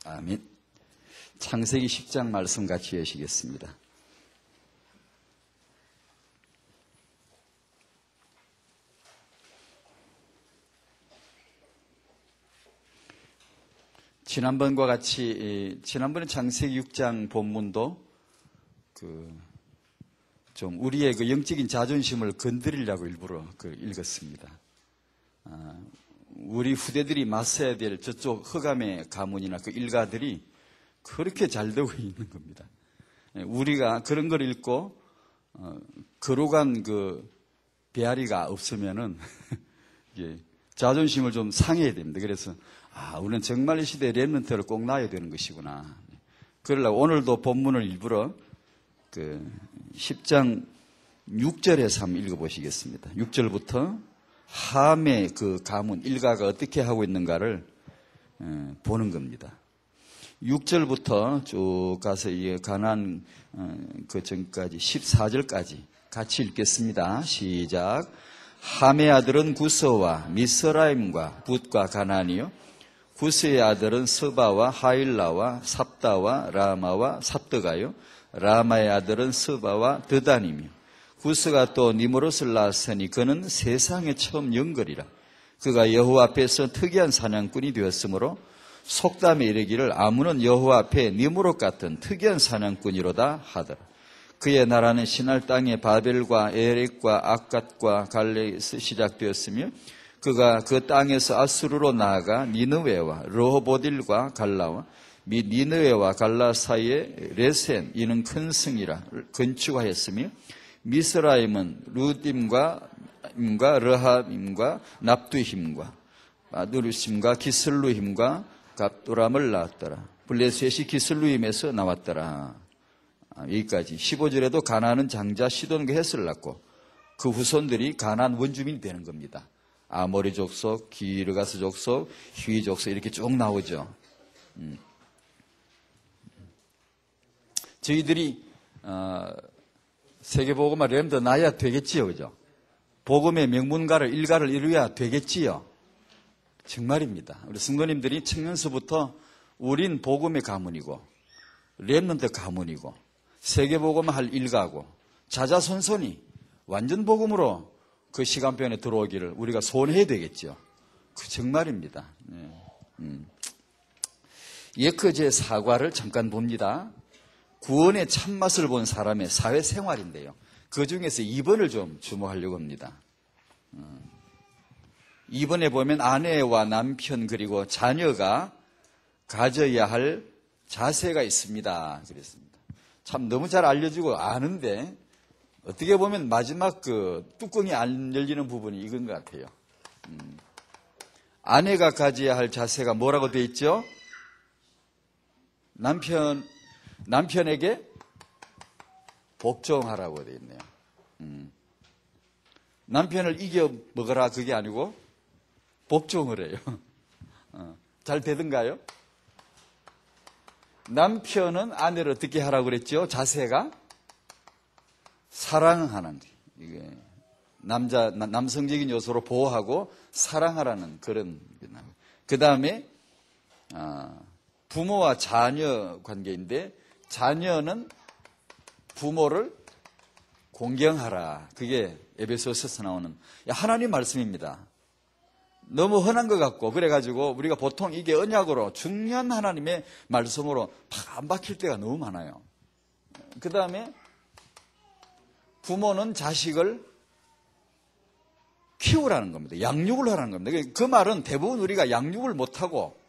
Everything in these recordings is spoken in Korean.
아멘. 창세기 10장 말씀 같이 여시겠습니다. 지난번과 같이 지난번에 창세기 6장 본문도 좀 우리의 그 영적인 자존심을 건드리려고 일부러 읽었습니다. 우리 후대들이 맞서야 될 저쪽 흑암의 가문이나 그 일가들이 그렇게 잘 되고 있는 겁니다. 우리가 그런 걸 읽고 거룩한 그 배앓이가 없으면은 자존심을 좀 상해야 됩니다. 그래서 우리는 정말 이 시대에 렘넌트를 꼭 낳아야 되는 것이구나. 그러려고 오늘도 본문을 일부러 10장 6절에서 한번 읽어보시겠습니다. 6절부터 함의 그 가문 일가가 어떻게 하고 있는가를 보는 겁니다. 6절부터 쭉 가서 가나안 그 전까지 14절까지 같이 읽겠습니다. 시작. 함의 아들은 구스와 미스라임과 붓과 가나안이요, 구스의 아들은 스바와 하일라와 삽다와 라마와 삽드가요, 라마의 아들은 스바와 드단이며, 구스가 또 니므롯을 낳았으니 그는 세상에 처음 영걸이라. 그가 여호와 앞에서 특이한 사냥꾼이 되었으므로 속담에 이르기를 아무는 여호와 앞에 니므롯 같은 특이한 사냥꾼이로다 하더라. 그의 나라는 시날 땅의 바벨과 에렉과 악갓과 갈레에서 시작되었으며 그가 그 땅에서 아수르로 나아가 니느웨와 르호보딜과 갈라와 및 니느웨와 갈라 사이에 레센 이는 큰 성이라 건축하였으며 미스라임은 루딤과 르함임과 납두힘과 아두르심과 기슬루힘과 갑도람을 낳았더라. 블레셋이 기슬루임에서 나왔더라. 여기까지 15절에도 가나안은 장자 시돈과 헷을 낳고 그 후손들이 가나안 원주민이 되는 겁니다. 아모리 족속, 기르가스 족속, 휘 족속 이렇게 쭉 나오죠. 저희들이 세계복음화 렘더 나야 되겠지요, 그죠? 복음의 명문가를 일가를 이루어야 되겠지요. 정말입니다. 우리 성도님들이 청년서부터 우린 복음의 가문이고 렘넌트 가문이고 세계복음할 일가고 자자손손이 완전 복음으로 그 시간표에 들어오기를 우리가 소원해야 되겠죠. 그 정말입니다. 예커제 사과를 잠깐 봅니다. 구원의 참맛을 본 사람의 사회생활인데요. 그 중에서 2번을 좀 주목하려고 합니다. 2번에 보면 아내와 남편 그리고 자녀가 가져야 할 자세가 있습니다. 그랬습니다. 참 너무 잘 알려주고 아는데 어떻게 보면 마지막 그 뚜껑이 안 열리는 부분이 이건 것 같아요. 아내가 가져야 할 자세가 뭐라고 되어 있죠? 남편에게 복종하라고 되어 있네요. 남편을 이겨 먹어라 그게 아니고 복종을 해요. 잘 되던가요? 남편은 아내를 어떻게 하라고 그랬죠? 자세가 사랑하는, 이게 남성적인 요소로 보호하고 사랑하라는 그런. 그 다음에 부모와 자녀 관계인데 자녀는 부모를 공경하라. 그게 에베소서에서 나오는 하나님 말씀입니다. 너무 흔한 것 같고 그래가지고 우리가 보통 이게 언약으로 중요한 하나님의 말씀으로 안 박힐 때가 너무 많아요. 그 다음에 부모는 자식을 키우라는 겁니다. 양육을 하라는 겁니다. 그 말은 대부분 우리가 양육을 못하고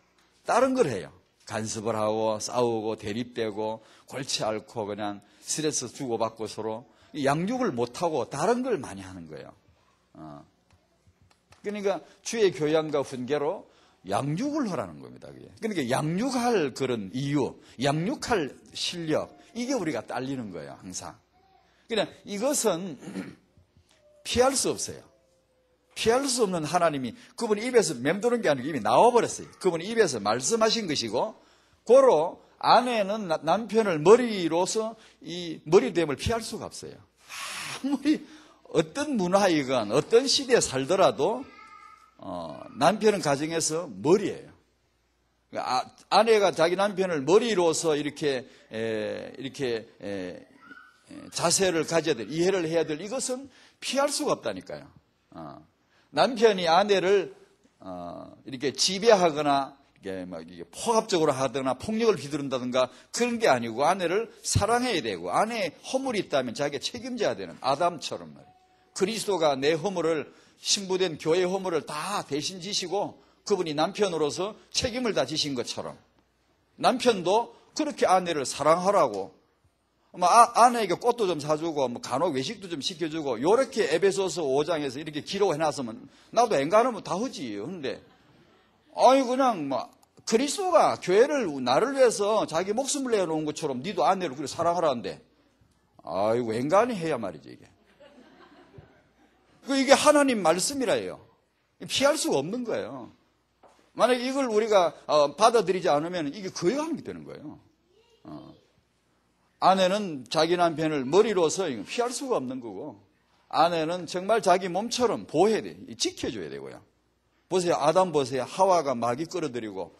다른 걸 해요. 간섭을 하고 싸우고 대립되고 골치 앓고 그냥 스트레스 주고받고 서로 양육을 못하고 다른 걸 많이 하는 거예요. 그러니까 주의 교양과 훈계로 양육을 하라는 겁니다. 그러니까 양육할 그런 이유, 양육할 실력 이게 우리가 딸리는 거예요. 항상. 그냥 이것은 피할 수 없어요. 피할 수 없는 하나님이 그분 입에서 맴도는 게 아니고 이미 나와버렸어요. 그분 입에서 말씀하신 것이고 고로 아내는 남편을 머리로서 이 머리됨을 피할 수가 없어요. 아무리 어떤 문화이건 어떤 시대에 살더라도 남편은 가정에서 머리예요. 아내가 자기 남편을 머리로서 이렇게 자세를 가져야 될, 이해를 해야 될, 이것은 피할 수가 없다니까요. 남편이 아내를 이렇게 지배하거나 이게 포압적으로 하거나 폭력을 휘두른다든가 그런 게 아니고 아내를 사랑해야 되고 아내의 허물이 있다면 자기가 책임져야 되는 아담처럼 말이에요. 그리스도가 내 허물을, 신부된 교회의 허물을 다 대신 지시고 그분이 남편으로서 책임을 다 지신 것처럼 남편도 그렇게 아내를 사랑하라고, 아내에게 꽃도 좀 사주고 간혹 외식도 좀 시켜주고 요렇게 에베소서 5장에서 이렇게 기록해놨으면 나도 엔간하면 다 하지. 근데 그냥 그리스도가 교회를 나를 위해서 자기 목숨을 내놓은 것처럼 니도 아내를 그렇게 사랑하라는데 엔간히 해야 말이지. 이게 하나님 말씀이라요. 피할 수가 없는 거예요. 만약에 이걸 우리가 받아들이지 않으면 이게 거역하는 게 되는 거예요. 아내는 자기 남편을 머리로서 피할 수가 없는 거고, 아내는 정말 자기 몸처럼 보호해야 돼. 지켜줘야 되고요. 보세요. 아담 보세요. 하와가 마귀 끌어들이고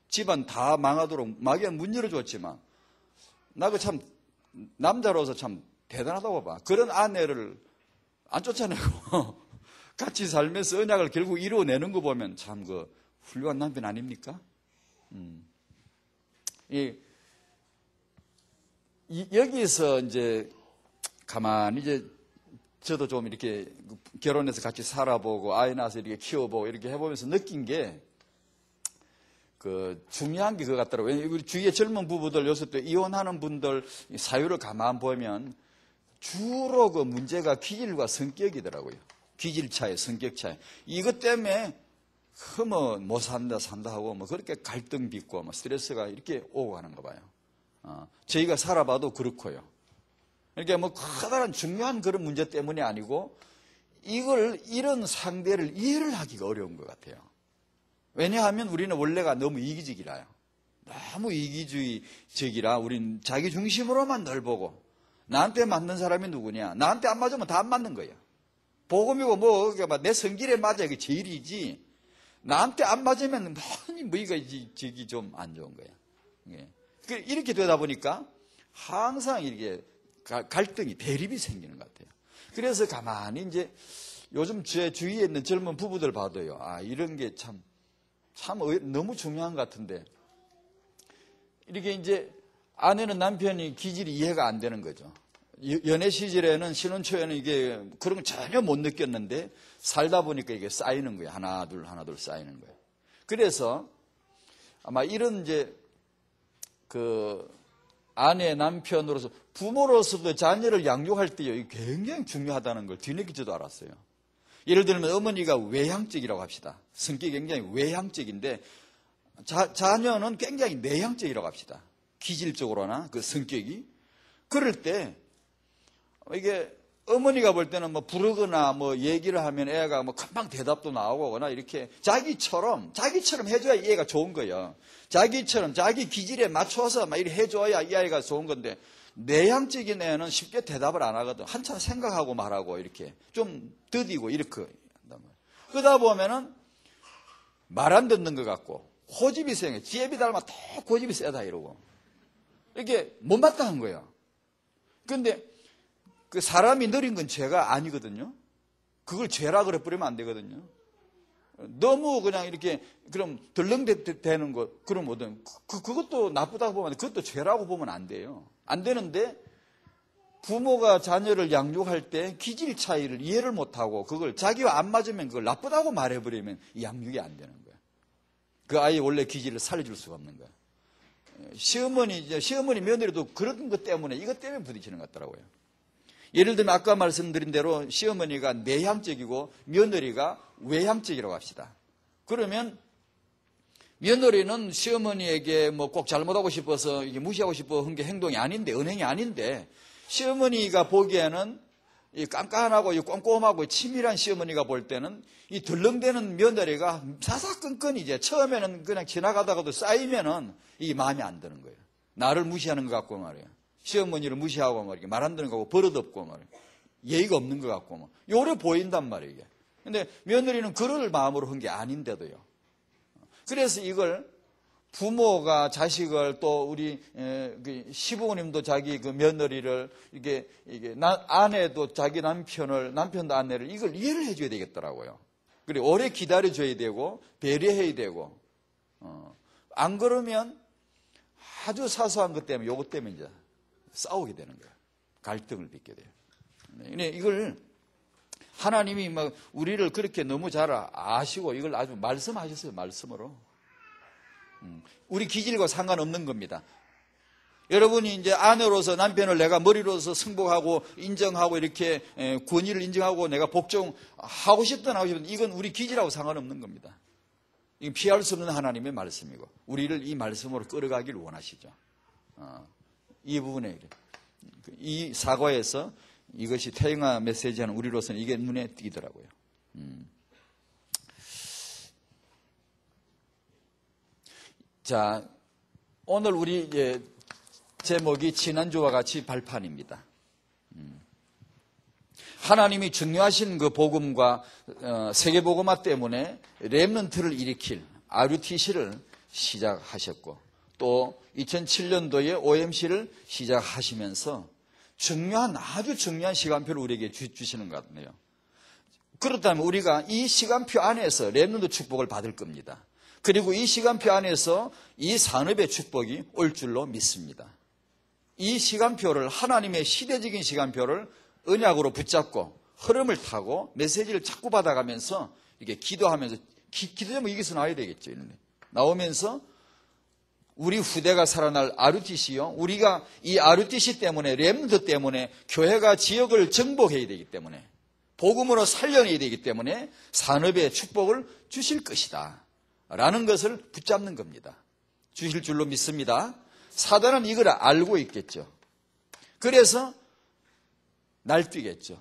집안 다 망하도록 마귀가 문 열어줬지만 나그 참 남자로서 참 대단하다고 봐. 그런 아내를 안 쫓아내고 같이 살면서 언약을 결국 이루어내는 거 보면 참 훌륭한 남편 아닙니까? 여기서 이제 가만히 저도 좀 이렇게 결혼해서 같이 살아보고 아이 낳아서 이렇게 키워보고 이렇게 해보면서 느낀 게 중요한 게 그거 같더라고요. 왜냐면 우리 주위에 젊은 부부들 요새 또 이혼하는 분들 사유를 가만 보면 주로 그 문제가 기질과 성격이더라고요. 기질 차이, 성격 차이. 이것 때문에 못 산다 하고 그렇게 갈등 빚고 스트레스가 이렇게 오고 가는가 봐요. 저희가 살아봐도 그렇고요. 그러니까 커다란 중요한 그런 문제 때문이 아니고 이런 상대를 이해를 하기가 어려운 것 같아요. 왜냐하면 우리는 원래가 너무 이기적이라요. 너무 이기주의적이라 우리는 자기 중심으로만 늘 보고 나한테 맞는 사람이 누구냐? 나한테 안 맞으면 다 안 맞는 거예요. 복음이고 내 성질에 맞아야 그게 제일이지. 나한테 안 맞으면 뭐가 저기 좀 안 좋은 거예요. 이렇게 되다 보니까 항상 이렇게 갈등이, 대립이 생기는 것 같아요. 그래서 가만히 이제 요즘 제 주위에 있는 젊은 부부들 봐도요. 이런 게 참 너무 중요한 것 같은데 이렇게 이제 아내는 남편이 기질이 이해가 안 되는 거죠. 연애 시절에는 신혼 초에는 이게 그런 거 전혀 못 느꼈는데 살다 보니까 이게 쌓이는 거예요. 하나 둘 쌓이는 거예요. 그래서 아마 이런 이제 아내 남편으로서 부모로서도 자녀를 양육할 때 굉장히 중요하다는 걸 뒤늦게 저도 알았어요. 예를 들면 어머니가 외향적이라고 합시다. 성격이 굉장히 외향적인데 자녀는 굉장히 내향적이라고 합시다. 기질적으로나 그 성격이. 그럴 때 이게 어머니가 볼 때는 부르거나 얘기를 하면 애가 금방 대답도 나오거나 이렇게 자기처럼 해줘야 이 애가 좋은 거예요. 자기처럼 자기 기질에 맞춰서 이렇게 해줘야 이 아이가 좋은 건데 내향적인 애는 쉽게 대답을 안 하거든. 한참 생각하고 말하고 이렇게 좀 더디고 이렇게. 그러다 보면은 말 안 듣는 것 같고 고집이 세요. 지혜비 닮아 더 고집이 세다 이러고 이렇게 못마땅한 거예요. 그런데 그 사람이 느린 건 죄가 아니거든요. 그걸 죄라 그래 뿌리면 안 되거든요. 너무 그냥 이렇게 그럼 덜렁대는 것 그럼 뭐든 그것도 나쁘다고 보면 그것도 죄라고 보면 안 돼요. 안 되는데 부모가 자녀를 양육할 때 기질 차이를 이해를 못하고 그걸 자기와 안 맞으면 그걸 나쁘다고 말해버리면 양육이 안 되는 거예요. 그 아이의 원래 기질을 살려줄 수가 없는 거예요. 시어머니 며느리도 그런 것 때문에 이것 때문에 부딪히는 것 같더라고요. 예를 들면 아까 말씀드린 대로 시어머니가 내향적이고 며느리가 외향적이라고 합시다. 그러면 며느리는 시어머니에게 꼭 잘못하고 싶어서 이게 무시하고 싶어 한 게 행동이 아닌데, 언행이 아닌데, 시어머니가 보기에는 이 깐깐하고 이 꼼꼼하고 치밀한 시어머니가 볼 때는 이 덜렁대는 며느리가 사사건건 이제 처음에는 그냥 지나가다가도 쌓이면은 이 마음에 안 드는 거예요. 나를 무시하는 것 같고 말이에요. 시어머니를 무시하고 말이에요. 말 안 듣는 거 같고 버릇없고 말이에요. 예의가 없는 것 같고 뭐 요래 보인단 말이에요. 이게. 근데 며느리는 그럴 마음으로 한 게 아닌데도요. 그래서 이걸 부모가 자식을 또 우리 시부모님도 자기 그 며느리를 이게 아내도 자기 남편도 아내를 이걸 이해를 해줘야 되겠더라고요. 그리고 오래 기다려줘야 되고 배려해야 되고 안 그러면 아주 사소한 것 때문에 요것 때문에 이제 싸우게 되는 거예요. 갈등을 빚게 돼요. 근데 이걸 하나님이 막 우리를 그렇게 너무 잘 아시고 이걸 아주 말씀하셨어요. 말씀으로. 우리 기질과 상관없는 겁니다. 여러분이 이제 아내로서 남편을 내가 머리로서 승복하고 인정하고 이렇게 권위를 인정하고 내가 복종하고 싶든 하고 싶든 이건 우리 기질하고 상관없는 겁니다. 이건 피할 수 없는 하나님의 말씀이고 우리를 이 말씀으로 끌어가기를 원하시죠. 이 부분에 이 사과에서 이것이 태영아 메시지하는 우리로서는 이게 눈에 띄더라고요. 자, 오늘 우리 제목이 지난주와 같이 발판입니다. 하나님이 중요하신 그 복음과 세계복음화 때문에 렘넌트를 일으킬 RUTC를 시작하셨고 또 2007년도에 OMC를 시작하시면서 아주 중요한 시간표를 우리에게 주시는 것 같네요. 그렇다면 우리가 이 시간표 안에서 렘넌트 축복을 받을 겁니다. 그리고 이 시간표 안에서 이 산업의 축복이 올 줄로 믿습니다. 이 시간표를 하나님의 시대적인 시간표를 언약으로 붙잡고 흐름을 타고 메시지를 자꾸 받아가면서 이렇게 기도하면서 기도 제목 여기서 나와야 되겠죠. 나오면서 우리 후대가 살아날 RUTC요. 우리가 이 RUTC 때문에 렘넌트 때문에 교회가 지역을 정복해야 되기 때문에 복음으로 살려내야 되기 때문에 산업의 축복을 주실 것이다 라는 것을 붙잡는 겁니다. 주실 줄로 믿습니다. 사단은 이걸 알고 있겠죠. 그래서 날뛰겠죠.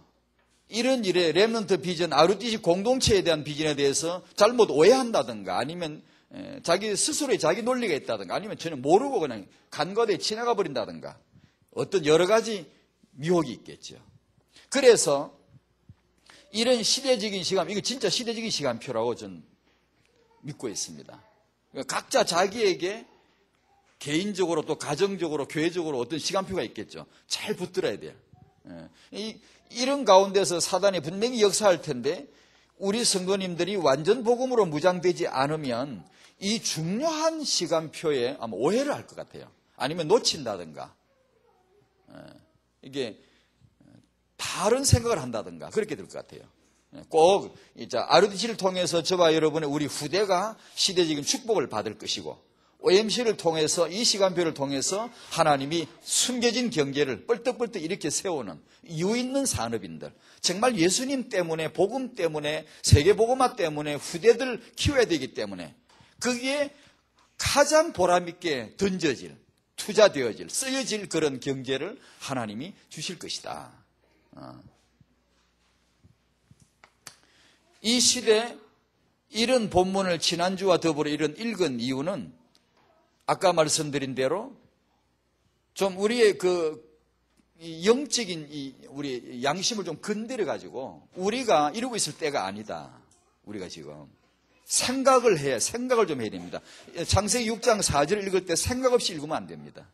이런 일에 렘넌트 비전, RUTC 공동체에 대한 비전에 대해서 잘못 오해한다든가 아니면 자기 스스로의 자기 논리가 있다든가 아니면 전혀 모르고 그냥 간과되어 지나가 버린다든가 어떤 여러 가지 미혹이 있겠죠. 그래서 이런 시대적인 시간, 이거 진짜 시대적인 시간표라고 저는 믿고 있습니다. 각자 자기에게 개인적으로 또 가정적으로 교회적으로 어떤 시간표가 있겠죠. 잘 붙들어야 돼요. 이런 가운데서 사단이 분명히 역사할 텐데 우리 성도님들이 완전 복음으로 무장되지 않으면 이 중요한 시간표에 아마 오해를 할 것 같아요. 아니면 놓친다든가 이게 다른 생각을 한다든가 그렇게 될 것 같아요. 꼭 RUTC를 통해서 저와 여러분의 우리 후대가 시대적인 축복을 받을 것이고 OMC를 통해서 이 시간표를 통해서 하나님이 숨겨진 경제를 뻘떡뻘떡 이렇게 세우는 이유 있는 산업인들 정말 예수님 때문에 복음 때문에 세계복음화 때문에 후대들 키워야 되기 때문에 그게 가장 보람있게 던져질 투자되어질 쓰여질 그런 경제를 하나님이 주실 것이다. 이 시대 이런 본문을 지난주와 더불어 이런 읽은 이유는 아까 말씀드린 대로 좀 우리의 그 영적인 우리 양심을 좀 건드려 가지고 우리가 이러고 있을 때가 아니다. 우리가 지금 생각을 좀 해야 됩니다. 창세기 6장 4절을 읽을 때 생각 없이 읽으면 안 됩니다.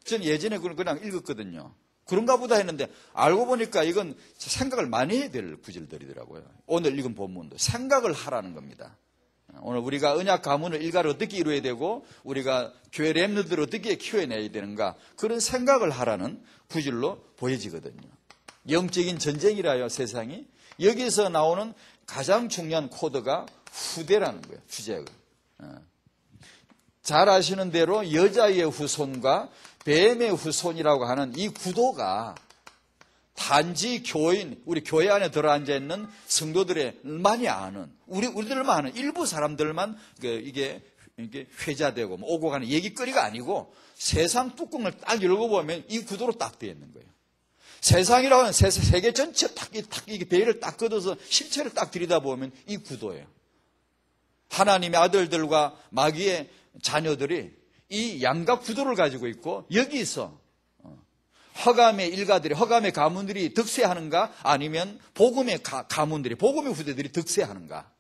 전 예전에 그냥 읽었거든요. 그런가 보다 했는데 알고 보니까 이건 생각을 많이 해야 될 구절들이더라고요. 오늘 읽은 본문도 생각을 하라는 겁니다. 오늘 우리가 언약 가문을 일가를 어떻게 이루어야 되고 우리가 교회 렘넌트를 어떻게 키워내야 되는가 그런 생각을 하라는 구절로 보여지거든요. 영적인 전쟁이라요 세상이. 여기서 나오는 가장 중요한 코드가 후대라는 거예요. 주제가. 잘 아시는 대로 여자의 후손과 뱀의 후손이라고 하는 이 구도가 단지 교인, 우리 교회 안에 들어앉아 있는 성도들만이 아는, 우리들만 아는 일부 사람들만 이게 회자되고 오고 가는 얘기거리가 아니고 세상 뚜껑을 딱 열고보면 이 구도로 딱 되어 있는 거예요. 세상이라고 하는 세계 전체 이게 배를 딱 걷어서 실체를 딱 들여다보면 이 구도예요. 하나님의 아들들과 마귀의 자녀들이 이 양각 구도를 가지고 있고 여기서 허감의 일가들이 허감의 가문들이 득세하는가 아니면 복음의 가문들이 복음의 후대들이 득세하는가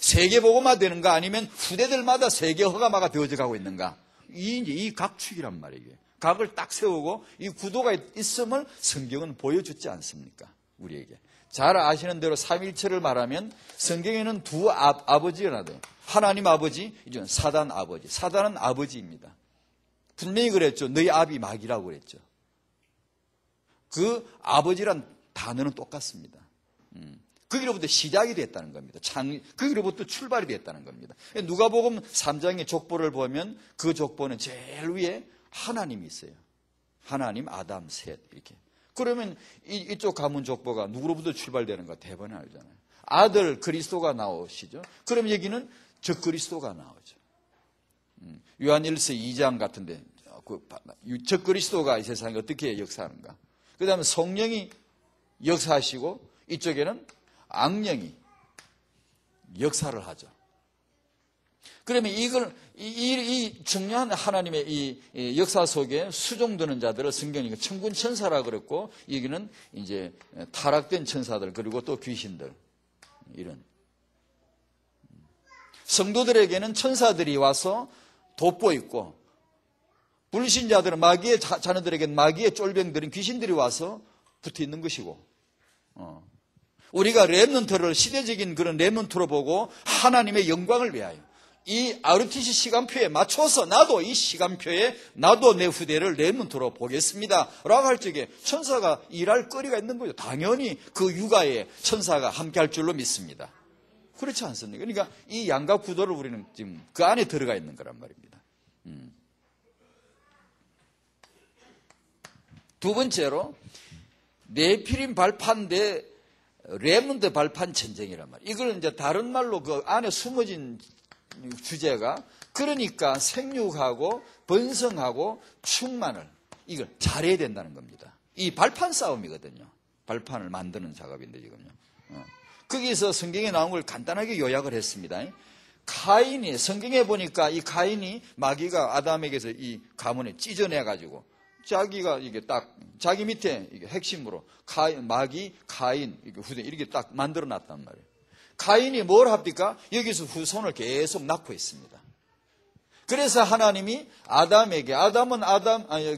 세계복음화 되는가 아니면 후대들마다 세계 허가마가 되어져 가고 있는가. 이 각축이란 말이에요. 각을 딱 세우고 이 구도가 있음을 성경은 보여주지 않습니까? 우리에게. 잘 아시는 대로 삼일체를 말하면 성경에는 두 아버지가 나와요. 하나님 아버지, 이제 사단 아버지. 사단은 아버지입니다. 분명히 그랬죠. 너희 아비 마귀라고 그랬죠. 그 아버지란 단어는 똑같습니다. 거기로부터 시작이 됐다는 겁니다. 거기로부터 출발이 됐다는 겁니다. 누가복음 3장의 족보를 보면 그 족보는 제일 위에 하나님이 있어요. 하나님, 아담, 셋 이렇게. 그러면 이쪽 가문 족보가 누구로부터 출발되는가 대번에 알잖아요. 아들 그리스도가 나오시죠. 그럼 여기는 적그리스도가 나오죠. 요한일서 2장 같은데 적그리스도가 이 세상에 어떻게 역사하는가. 그 다음에 성령이 역사하시고 이쪽에는 악령이 역사를 하죠. 그러면 이 중요한 하나님의 이 역사 속에 수종드는 자들을 성경이 천군 천사라 그랬고, 여기는 이제 타락된 천사들 그리고 또 귀신들 이런 성도들에게는 천사들이 와서 돋보이고, 불신자들은 마귀의 자녀들에게는 마귀의 쫄병들인 귀신들이 와서 붙어 있는 것이고, 우리가 렘넌트를 시대적인 그런 렘넌트로 보고 하나님의 영광을 위하여 이 RUTC 시간표에 맞춰서 나도 이 시간표에 나도 내 후대를 렘넌트로 보겠습니다 라고 할 적에 천사가 일할 거리가 있는 거죠. 당연히 그 육아에 천사가 함께할 줄로 믿습니다. 그렇지 않습니까? 그러니까 이 양각 구도를 우리는 지금 그 안에 들어가 있는 거란 말입니다. 두 번째로 네피림 발판 대 렘넌트 발판 전쟁이란 말이에요. 이걸 이제 다른 말로 그 안에 숨어진 주제가, 그러니까 생육하고 번성하고 충만을 이걸 잘해야 된다는 겁니다. 이 발판 싸움이거든요. 발판을 만드는 작업인데 지금요. 거기서 성경에 나온 걸 간단하게 요약을 했습니다. 가인이, 성경에 보니까 이 가인이 마귀가 아담에게서 이 가문에 찢어내가지고 자기가 이게 딱 자기 밑에 이게 핵심으로 마귀, 가인, 후대 이렇게 딱 만들어 놨단 말이에요. 가인이 뭘 합니까? 여기서 후손을 계속 낳고 있습니다. 그래서 하나님이 아담에게, 아담은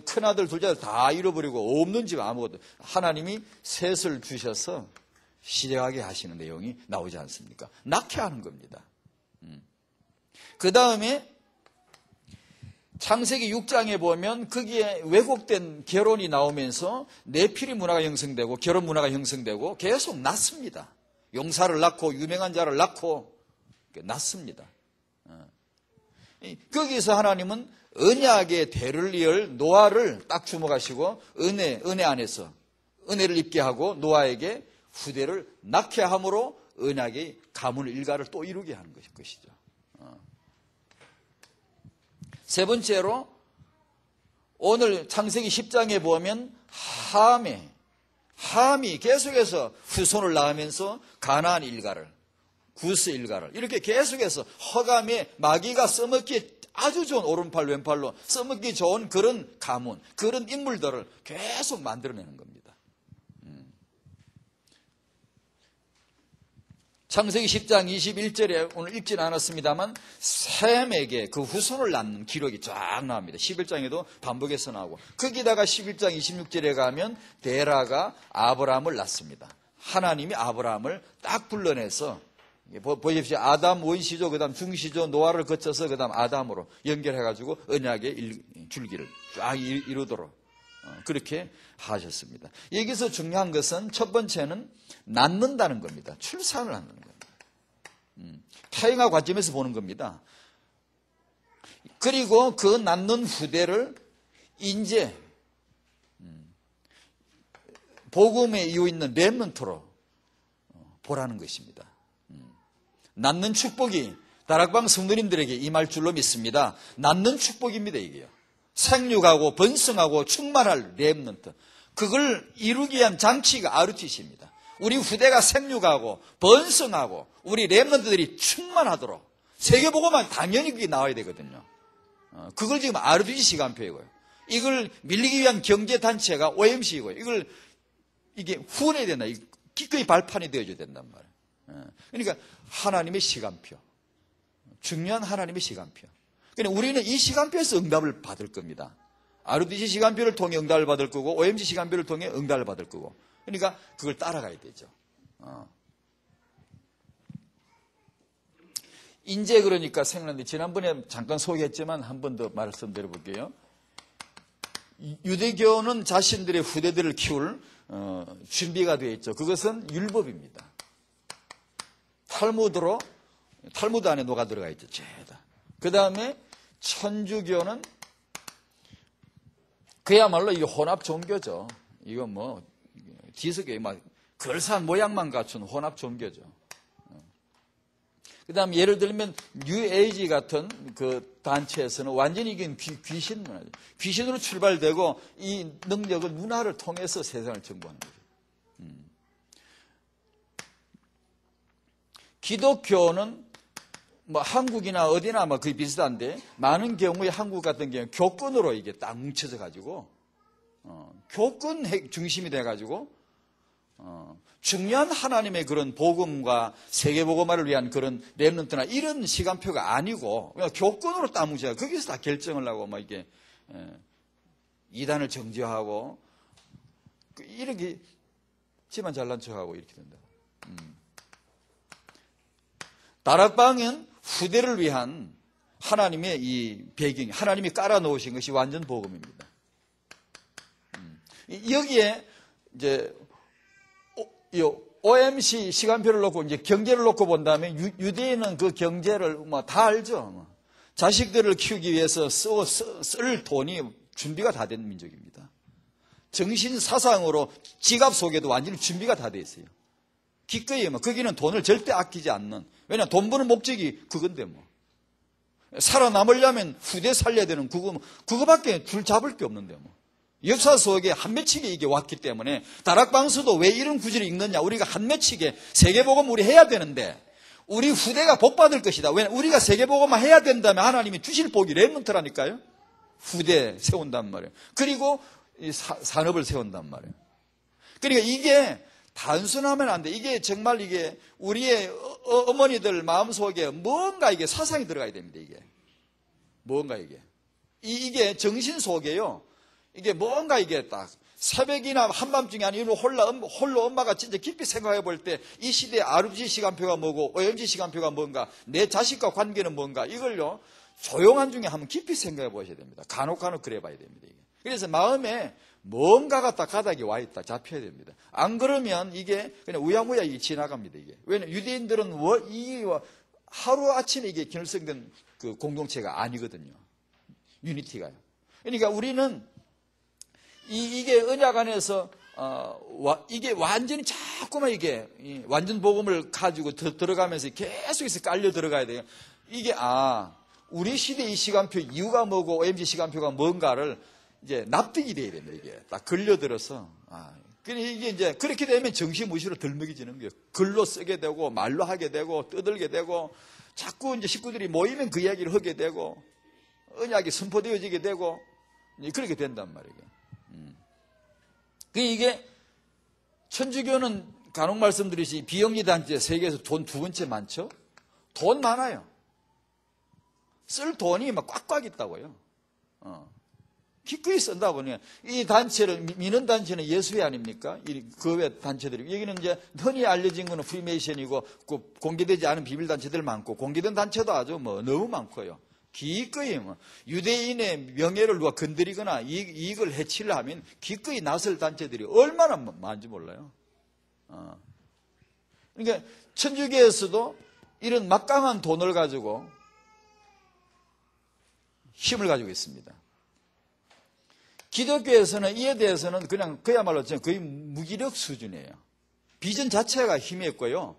큰아들, 둘째아들 다 잃어버리고 없는 집 아무것도, 하나님이 셋을 주셔서 시작하게 하시는 내용이 나오지 않습니까? 낳게 하는 겁니다. 그 다음에 창세기 6장에 보면 거기에 왜곡된 결혼이 나오면서 네피리 문화가 형성되고 결혼 문화가 형성되고 계속 낳습니다. 용사를 낳고 유명한 자를 낳고 낳습니다. 거기서 하나님은 언약의 대를 이을 노아를 딱 주목하시고 은혜 안에서 은혜를 입게 하고 노아에게 후대를 낳게 함으로 언약의 가문 일가를 또 이루게 하는 것이죠. 세 번째로 오늘 창세기 10장에 보면 함이 계속해서 후손을 낳으면서 가나안 일가를, 구스 일가를 이렇게 계속해서 허감에 마귀가 써먹기에 아주 좋은 오른팔 왼팔로 써먹기 좋은 그런 가문, 그런 인물들을 계속 만들어내는 겁니다. 창세기 10장 21절에 오늘 읽지는 않았습니다만 셈에게 그 후손을 낳는 기록이 쫙 나옵니다. 11장에도 반복해서 나오고, 거기다가 11장 26절에 가면 데라가 아브라함을 낳습니다. 하나님이 아브라함을 딱 불러내서 보십시오. 아담 원시조, 그 다음 중시조, 노아를 거쳐서 그 다음 아담으로 연결해가지고 언약의 줄기를 쫙 이루도록 그렇게 하셨습니다. 여기서 중요한 것은 첫 번째는 낳는다는 겁니다. 출산을 하는 겁니다. 타인과 관점에서 보는 겁니다. 그리고 그 낳는 후대를 이제 복음에 이유 있는 렘넌트로 보라는 것입니다. 낳는 축복이 다락방 성도님들에게 임할 줄로 믿습니다. 낳는 축복입니다, 이게요. 생육하고 번성하고 충만할 렘넌트, 그걸 이루기 위한 장치가 RUTC입니다. 우리 후대가 생육하고 번성하고 우리 렘넌트들이 충만하도록 세계복음만 당연히 그게 나와야 되거든요. 그걸 지금 RUTC 시간표이고요. 이걸 밀리기 위한 경제단체가 OMC이고요. 이게 후원해야 된다. 기꺼이 발판이 되어줘야 된단 말이에요. 그러니까 하나님의 시간표. 중요한 하나님의 시간표. 그러니까 우리는 이 시간표에서 응답을 받을 겁니다. RUTC 시간표를 통해 응답을 받을 거고 OMG 시간표를 통해 응답을 받을 거고. 그러니까 그걸 따라가야 되죠. 이제 그러니까 생각나는데 지난번에 잠깐 소개했지만 한 번 더 말씀드려 볼게요. 유대교는 자신들의 후대들을 키울 준비가 되어 있죠. 그것은 율법입니다. 탈무드 안에 녹아 들어가 있죠. 죄다. 그 다음에 천주교는 그야말로 이게 혼합 종교죠. 이거 뭐 지석에 막 걸사한 모양만 갖춘 혼합 종교죠. 그 다음에 예를 들면 뉴에이지 같은 그 단체에서는 완전히 이게 귀신 문화죠. 귀신으로 출발되고 이 능력은 문화를 통해서 세상을 정복하는 거죠. 기독교는 뭐 한국이나 어디나 뭐 거의 비슷한데 많은 경우에 한국 같은 경우는 교권으로 이게 딱 뭉쳐져 가지고 교권 중심이 돼 가지고 중요한 하나님의 그런 복음과 세계복음화를 위한 그런 렘넌트나 이런 시간표가 아니고 그냥 교권으로 딱 뭉쳐요. 거기서 다 결정을 하고 막 이게 이단을 정죄하고 이렇게 지만 잘난 척하고 이렇게 된다. 다락방은 후대를 위한 하나님의 이 배경, 하나님이 깔아놓으신 것이 완전 복음입니다. 여기에 이제 OMC 시간표를 놓고 이제 경제를 놓고 본다면 유대인은 그 경제를 뭐 다 알죠. 자식들을 키우기 위해서 쓸 돈이 준비가 다 된 민족입니다. 정신 사상으로 지갑 속에도 완전히 준비가 다 돼 있어요. 기꺼이 뭐 거기는 돈을 절대 아끼지 않는. 왜냐 돈 버는 목적이 그건데 뭐. 살아남으려면 후대 살려야 되는 그거밖에 줄 잡을 게 없는데 뭐. 역사 속에 한 맺히게 이게 왔기 때문에 다락방수도 왜 이런 구절을 읽느냐. 우리가 한 맺히게 세계복음 우리 해야 되는데 우리 후대가 복 받을 것이다. 왜냐 우리가 세계복음만 해야 된다면 하나님이 주실 복이 렘넌트라니까요. 후대 세운단 말이에요. 그리고 산업을 세운단 말이에요. 그러니까 이게 단순하면 안 돼. 이게 정말 이게 우리의 어머니들 마음속에 뭔가 이게 사상이 들어가야 됩니다. 이게 뭔가 이게 정신 속에요. 이게 뭔가 이게 딱 새벽이나 한밤중이 아니고 홀로 엄마가 진짜 깊이 생각해 볼 때 이 시대의 RUTC 시간표가 뭐고 OMG 시간표가 뭔가 내 자식과 관계는 뭔가 이걸요 조용한 중에 한번 깊이 생각해 보셔야 됩니다. 간혹 그래 봐야 됩니다. 이게. 그래서 마음에 뭔가가 딱 가닥이 와 있다 잡혀야 됩니다. 안 그러면 이게 그냥 우야무야 이게 지나갑니다. 이게 왜냐면 유대인들은 하루 아침에 이게 결성된 그 공동체가 아니거든요. 유니티가요. 그러니까 우리는 이게 언약 안에서 이게 완전히 자꾸만 이게 완전 복음을 가지고 들어가면서 계속해서 깔려 들어가야 돼요. 이게 우리 시대 이 시간표 이유가 뭐고 OMG 시간표가 뭔가를 이제 납득이 돼야 됩니다. 이게 딱 걸려들어서 이게 이제 그렇게 되면 정신무시로 덜먹이지는 거예요. 글로 쓰게 되고 말로 하게 되고 떠들게 되고 자꾸 이제 식구들이 모이면 그 이야기를 하게 되고 언약이 선포되어지게 되고 그렇게 된단 말이에요. 이게 천주교는 간혹 말씀드리시 비영리 단체 세계에서 돈 두 번째 많죠. 돈 많아요. 쓸 돈이 막 꽉꽉 있다고요. 기꺼이 쓴다 보니 이 단체를 미는 단체는 예수회 아닙니까? 이 거외 단체들이 여기는 이제 흔히 알려진 거는 프리메이션이고 공개되지 않은 비밀 단체들 많고 공개된 단체도 아주 너무 많고요. 기꺼이 유대인의 명예를 누가 건드리거나 이익을 해치려 하면 기꺼이 나설 단체들이 얼마나 많은지 몰라요. 그러니까 천주교에서도 이런 막강한 돈을 가지고 힘을 가지고 있습니다. 기독교에서는 이에 대해서는 그냥 그야말로 거의 무기력 수준이에요. 비전 자체가 힘이 있고요.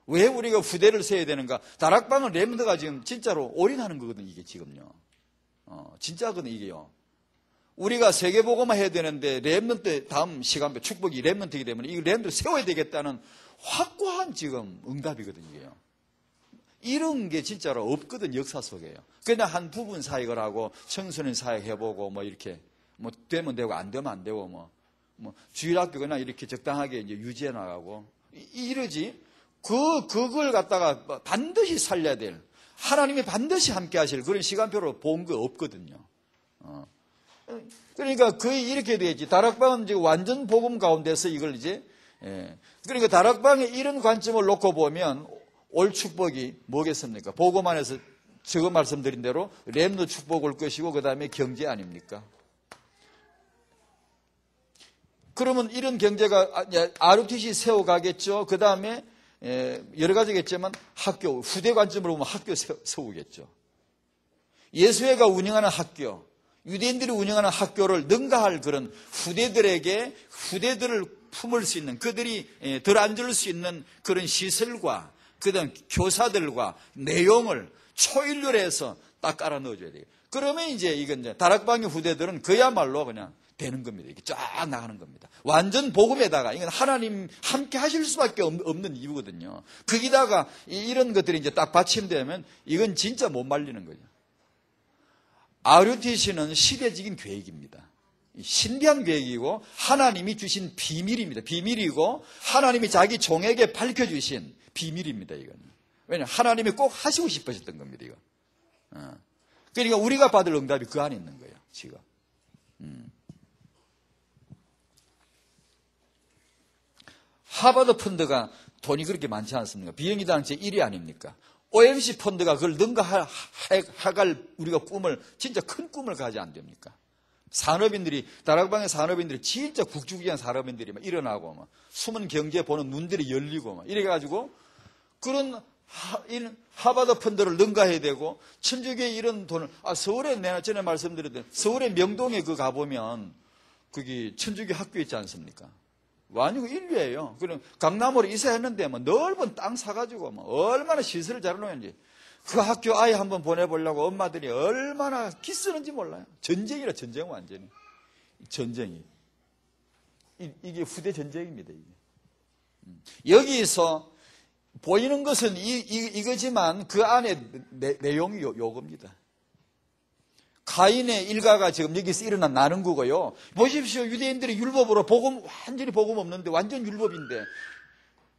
왜 우리가 후대를 세워야 되는가? 다락방은 렘넌트가 지금 진짜로 올인하는 거거든요. 이게 지금요. 진짜거든요. 이게요. 우리가 세계복음화 해야 되는데 렘넌트 다음 시간표 축복이 렘넌트이기 때문에 이 렘넌트를 세워야 되겠다는 확고한 지금 응답이거든요. 이게요. 이런 게 진짜로 없거든 역사 속에요. 그냥 한 부분 사역을 하고 청소년 사역 해보고 이렇게 되면 되고 안 되면 안 되고 주일학교 그냥 이렇게 적당하게 이제 유지해 나가고 이러지. 그걸 갖다가 반드시 살려야 될, 하나님이 반드시 함께 하실 그런 시간표로 본 거 없거든요. 그러니까 거의 이렇게 되지. 다락방은 지금 완전 복음 가운데서 이걸 이제, 그러니까 다락방에 이런 관점을 놓고 보면 올 축복이 뭐겠습니까? 복음 안에서 저거 말씀드린 대로 렘너 축복 올 것이고 그 다음에 경제 아닙니까? 그러면 이런 경제가 RUTC 세워가겠죠. 그 다음에 여러 가지겠지만 학교, 후대 관점으로 보면 학교 세우겠죠. 예수회가 운영하는 학교, 유대인들이 운영하는 학교를 능가할 그런 후대들에게 후대들을 품을 수 있는, 그들이 덜 앉을 수 있는 그런 시설과 그다음 교사들과 내용을 초일률해서 딱 깔아 넣어줘야 돼요. 그러면 이제 이건 이제 다락방의 후대들은 그야말로 그냥 되는 겁니다. 이게 쫙 나가는 겁니다. 완전 복음에다가 이건 하나님 함께 하실 수밖에 없는 이유거든요. 거기다가 이런 것들이 이제 딱 받침되면 이건 진짜 못 말리는 거죠. RUTC는 시대적인 계획입니다. 신비한 계획이고 하나님이 주신 비밀입니다. 비밀이고 하나님이 자기 종에게 밝혀주신 비밀입니다. 이거는. 왜냐하면 하나님이 꼭 하시고 싶으셨던 겁니다. 이거. 그러니까 우리가 받을 응답이 그 안에 있는 거예요. 지금. 하버드 펀드가 돈이 그렇게 많지 않습니까? 비영리당 제1위 아닙니까? OMC 펀드가 그걸 능가할 우리가 꿈을, 진짜 큰 꿈을 가지 안 됩니까? 산업인들이, 다락방의 산업인들이 진짜 국주기한 산업인들이 막 일어나고 막 숨은 경제 보는 눈들이 열리고 막 이래가지고 그런 하버드 펀드를 능가해야 되고 천주교에 이런 돈을, 서울에 내가 전에 말씀드렸던 서울의 명동에 그 가보면 거기 천주교 학교 있지 않습니까? 완전 인류예요. 그럼 강남으로 이사했는데 뭐 넓은 땅 사가지고 뭐 얼마나 시설을 잘 해놓는지 그 학교 아이 한번 보내보려고 엄마들이 얼마나 기쓰는지 몰라요. 전쟁이라 전쟁 완전히. 전쟁이. 이게 후대 전쟁입니다. 이게. 여기서 보이는 것은 이거지만 그 안에 내용이 요겁니다. 가인의 일가가 지금 여기서 일어난 나는구고요. 보십시오. 유대인들이 율법으로 완전히 복음 없는데 완전 율법인데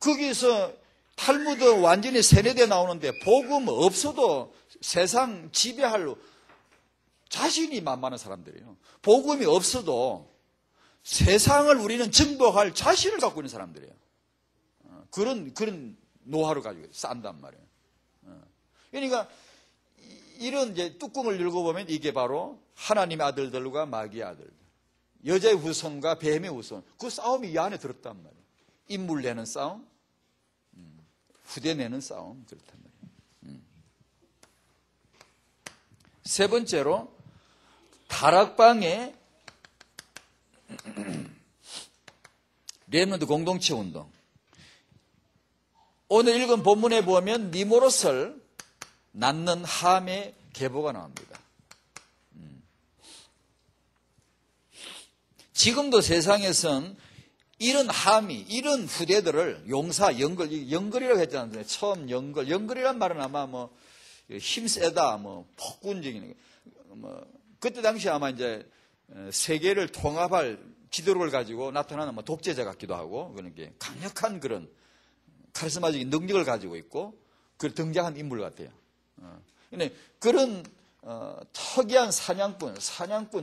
거기서 탈무드 완전히 세뇌돼 나오는데 복음 없어도 세상 지배할 자신이 만만한 사람들이에요. 복음이 없어도 세상을 우리는 정복할 자신을 갖고 있는 사람들이에요. 그런 노하우를 가지고 싼단 말이에요. 그러니까 이런 이제 뚜껑을 읽어보면 이게 바로 하나님의 아들들과 마귀의 아들들. 여자의 후손과 뱀의 후손. 그 싸움이 이 안에 들었단 말이에요. 인물 내는 싸움, 후대 내는 싸움. 그렇단 말이에요. 세 번째로, 다락방의 렘넌트 공동체 운동. 오늘 읽은 본문에 보면 니모롯을 낳는 함의 계보가 나옵니다. 지금도 세상에선 이런 함이, 이런 후대들을 용사, 영걸이라고 했지 않습니까? 처음 영걸이란 말은 아마 뭐 힘세다, 뭐 폭군적인, 그때 당시 아마 이제 세계를 통합할 지도력을 가지고 나타나는 뭐 독재자 같기도 하고, 그런 게 강력한 그런 카리스마적인 능력을 가지고 있고, 그 등장한 인물 같아요. 근데 그런 특이한 사냥꾼,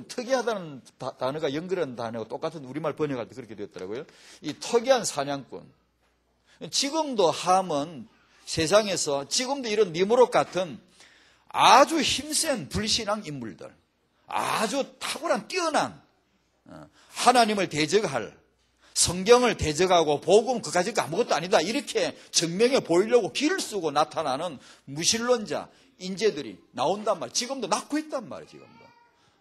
특이하다는 단어가 연결하는 단어가 똑같은 우리말 번역할 때 그렇게 되었더라고요. 이 특이한 사냥꾼. 지금도 함은 세상에서 지금도 이런 니무롯 같은 아주 힘센 불신앙 인물들, 아주 탁월한 뛰어난 하나님을 대적할, 성경을 대적하고 복음 그까짓 거 아무것도 아니다 이렇게 증명해 보이려고 길을 쓰고 나타나는 무신론자 인재들이 나온단 말이에요. 지금도 낳고 있단 말이에요. 지금도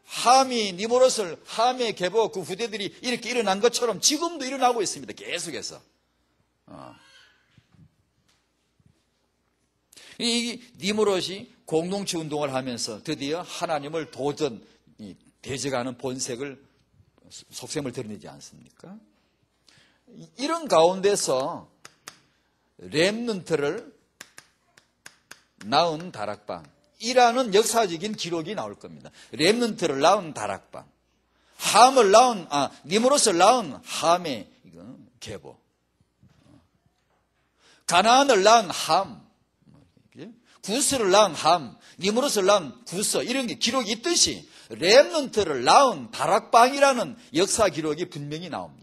함이 니모롯을, 함의 계보 그 후대들이 이렇게 일어난 것처럼 지금도 일어나고 있습니다. 계속해서. 이 니모롯이 공동체 운동을 하면서 드디어 하나님을 도전 대적하는 본색을, 속셈을 드러내지 않습니까? 이런 가운데서 렘넌트를 낳은 다락방이라는 역사적인 기록이 나올 겁니다. 렘넌트를 낳은 다락방, 함을 낳은, 니모롯을 낳은 함의 계보. 가나안을 낳은 함, 구스를 낳은 함, 니므롯을 낳은 구스, 이런 게 기록이 있듯이 렘넌트를 낳은 다락방이라는 역사 기록이 분명히 나옵니다.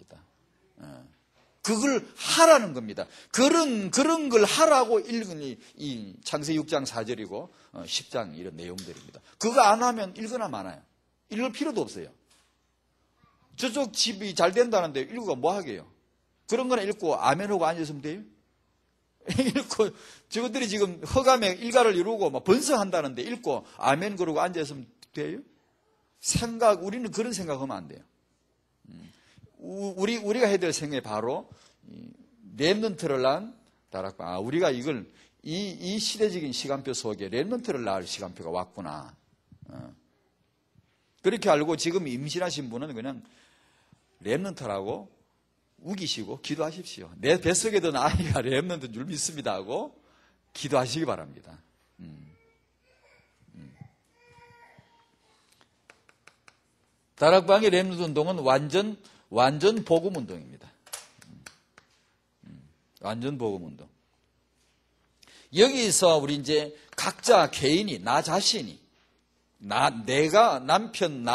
그걸 하라는 겁니다. 그런 걸 하라고 읽은 이 창세기 6장 4절이고 10장 이런 내용들입니다. 그거 안 하면 읽거나 마나요. 읽을 필요도 없어요. 저쪽 집이 잘 된다는데 읽고 뭐 하게요? 그런 거나 읽고 아멘하고 앉아있으면 돼요? 읽고 저것들이 지금 허감에 일가를 이루고 막 번성한다는데 읽고 아멘 그러고 앉아있으면 돼요? 우리는 그런 생각하면 안 돼요. 우리가 해야 될 생각이 바로 렘넌트를 낳은 다락방. 우리가 이걸 이 시대적인 시간표 속에 렘넌트를 낳을 시간표가 왔구나. 그렇게 알고 지금 임신하신 분은 그냥 렘넌트라고 우기시고 기도하십시오. 내 뱃속에 든 아이가 렘넌트인 줄 믿습니다 하고 기도하시기 바랍니다. 다락방의 렘넌트 운동은 완전 복음 운동입니다. 완전 복음 운동. 여기서 우리 이제 각자 개인이, 나 자신이, 내가, 남편,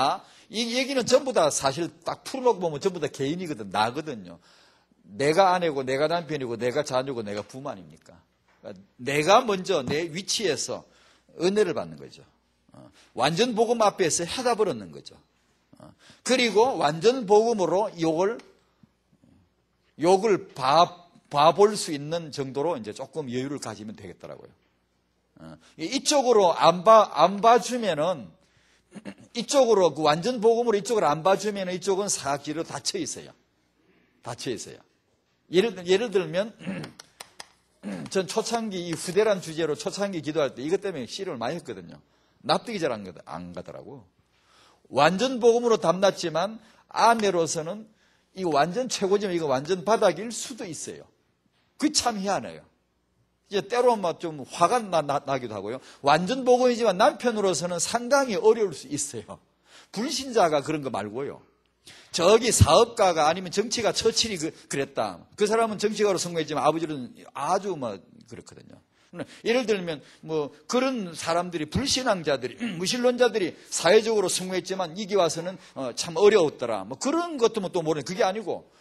이 얘기는 전부 다 사실 딱 풀어놓고 보면 전부 다 개인이거든, 나거든요. 내가 아내고, 내가 남편이고, 내가 자녀고, 내가 부모 아닙니까? 그러니까 내가 먼저 내 위치에서 은혜를 받는 거죠. 완전 복음 앞에서 해답을 얻는 거죠. 그리고 완전 복음으로 욕을 봐볼 수 있는 정도로 이제 조금 여유를 가지면 되겠더라고요. 이쪽으로 안 봐주면은, 이쪽으로, 그 완전 복음으로 이쪽으로 안 봐주면은 이쪽은 사각지로 닫혀 있어요. 예를 들면, 전 초창기 이 후대란 주제로 초창기 기도할 때 이것 때문에 씨름을 많이 했거든요. 납득이 잘 안 가더라고. 완전 복음으로 담났지만 아내로서는 이거 완전 최고지만 이거 완전 바닥일 수도 있어요. 그게 참 희한해요. 이제 때로 막 좀 화가 나기도 하고요. 완전 복음이지만 남편으로서는 상당히 어려울 수 있어요. 불신자가 그런 거 말고요. 저기 사업가가 아니면 정치가 처칠이 그랬다. 그 사람은 정치가로 성공했지만 아버지는 아주 그렇거든요. 예를 들면 그런 사람들이 불신앙자들이 무신론자들이 사회적으로 성공했지만 이기 와서는 참 어려웠더라. 그런 것도 또 모르는 그게 아니고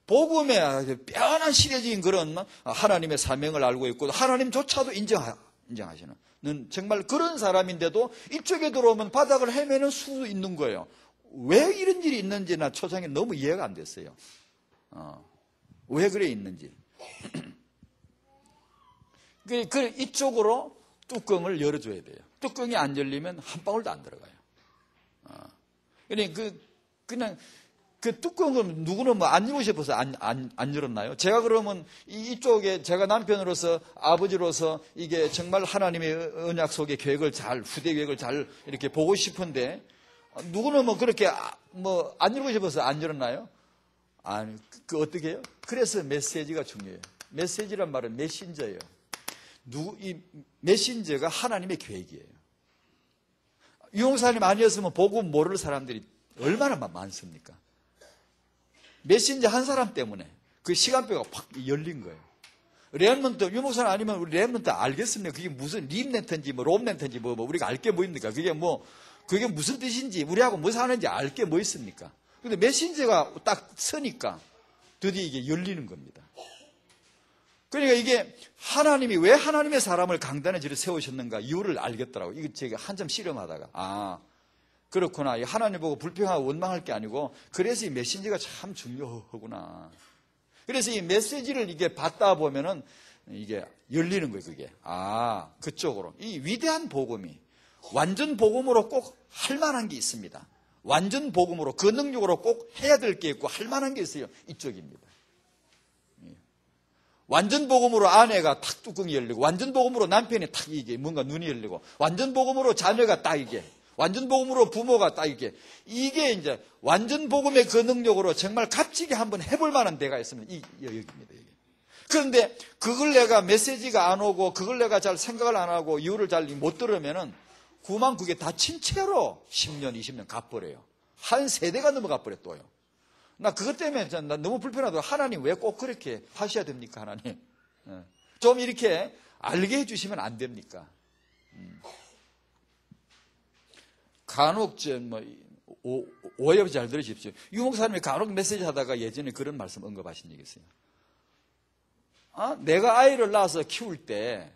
복음의 뼈한 시대적인 그런 하나님의 사명을 알고 있고 하나님조차도 인정하시는 정말 그런 사람인데도 이쪽에 들어오면 바닥을 헤매는 수 있는 거예요. 왜 이런 일이 있는지 나 초창에 너무 이해가 안 됐어요. 왜 그래 있는지. 이쪽으로 뚜껑을 열어줘야 돼요. 뚜껑이 안 열리면 한 방울도 안 들어가요. 그냥 그 뚜껑은 누구는 안 열고 싶어서 안 열었나요? 제가 그러면 이쪽에 제가 남편으로서 아버지로서 이게 정말 하나님의 언약 속의 계획을 후대 계획을 잘 이렇게 보고 싶은데 누구는 그렇게 안 열고 싶어서 안 열었나요? 아니, 어떻게 해요? 그래서 메시지가 중요해요. 메시지란 말은 메신저예요. 이 메신저가 하나님의 계획이에요. 유목사님 아니었으면 복음 모를 사람들이 얼마나 많습니까? 메신저 한 사람 때문에 그 시간표가 팍 열린 거예요. 렘넌트, 유목사님 아니면 우리 렘넌트 알겠습니까? 그게 무슨 림넨트인지 롬넨트인지 우리가 알 게 뭐 있습니까? 그게 무슨 뜻인지 우리하고 무슨 하는지 알 게 뭐 있습니까? 근데 메신저가 딱 서니까 드디어 이게 열리는 겁니다. 그러니까 이게 하나님이 왜 하나님의 사람을 강단에 세우셨는가 이유를 알겠더라고요. 이거 제가 한참 실험하다가 그렇구나. 하나님 보고 불평하고 원망할 게 아니고 그래서 이 메시지가 참 중요하구나. 그래서 이 메시지를 이게 받다 보면은 이게 열리는 거예요. 그게 그쪽으로 이 위대한 복음이 완전 복음으로 꼭 할 만한 게 있습니다. 완전 복음으로 그 능력으로 꼭 해야 될 게 있고 할 만한 게 있어요. 이쪽입니다. 완전 복음으로 아내가 탁 뚜껑이 열리고 완전 복음으로 남편이 탁 이게 뭔가 눈이 열리고 완전 복음으로 자녀가 딱 이게 완전 복음으로 부모가 딱 이게 이제 완전 복음의 그 능력으로 정말 값지게 한번 해볼 만한 데가 있으면 여기입니다. 이게. 그런데 그걸 내가 메시지가 안 오고 그걸 내가 잘 생각을 안 하고 이유를 잘 못 들으면은 그게 다친 채로 10년, 20년 가버려요. 한 세대가 넘어가 버려 또요. 나 그것 때문에 나 너무 불편하더라고. 하나님 왜 꼭 그렇게 하셔야 됩니까, 하나님? 좀 이렇게 알게 해주시면 안 됩니까? 간혹 오해 없이 잘 들으십시오. 유 목사님이 간혹 메시지 하다가 예전에 그런 말씀 언급하신 적이 있어요. 내가 아이를 낳아서 키울 때,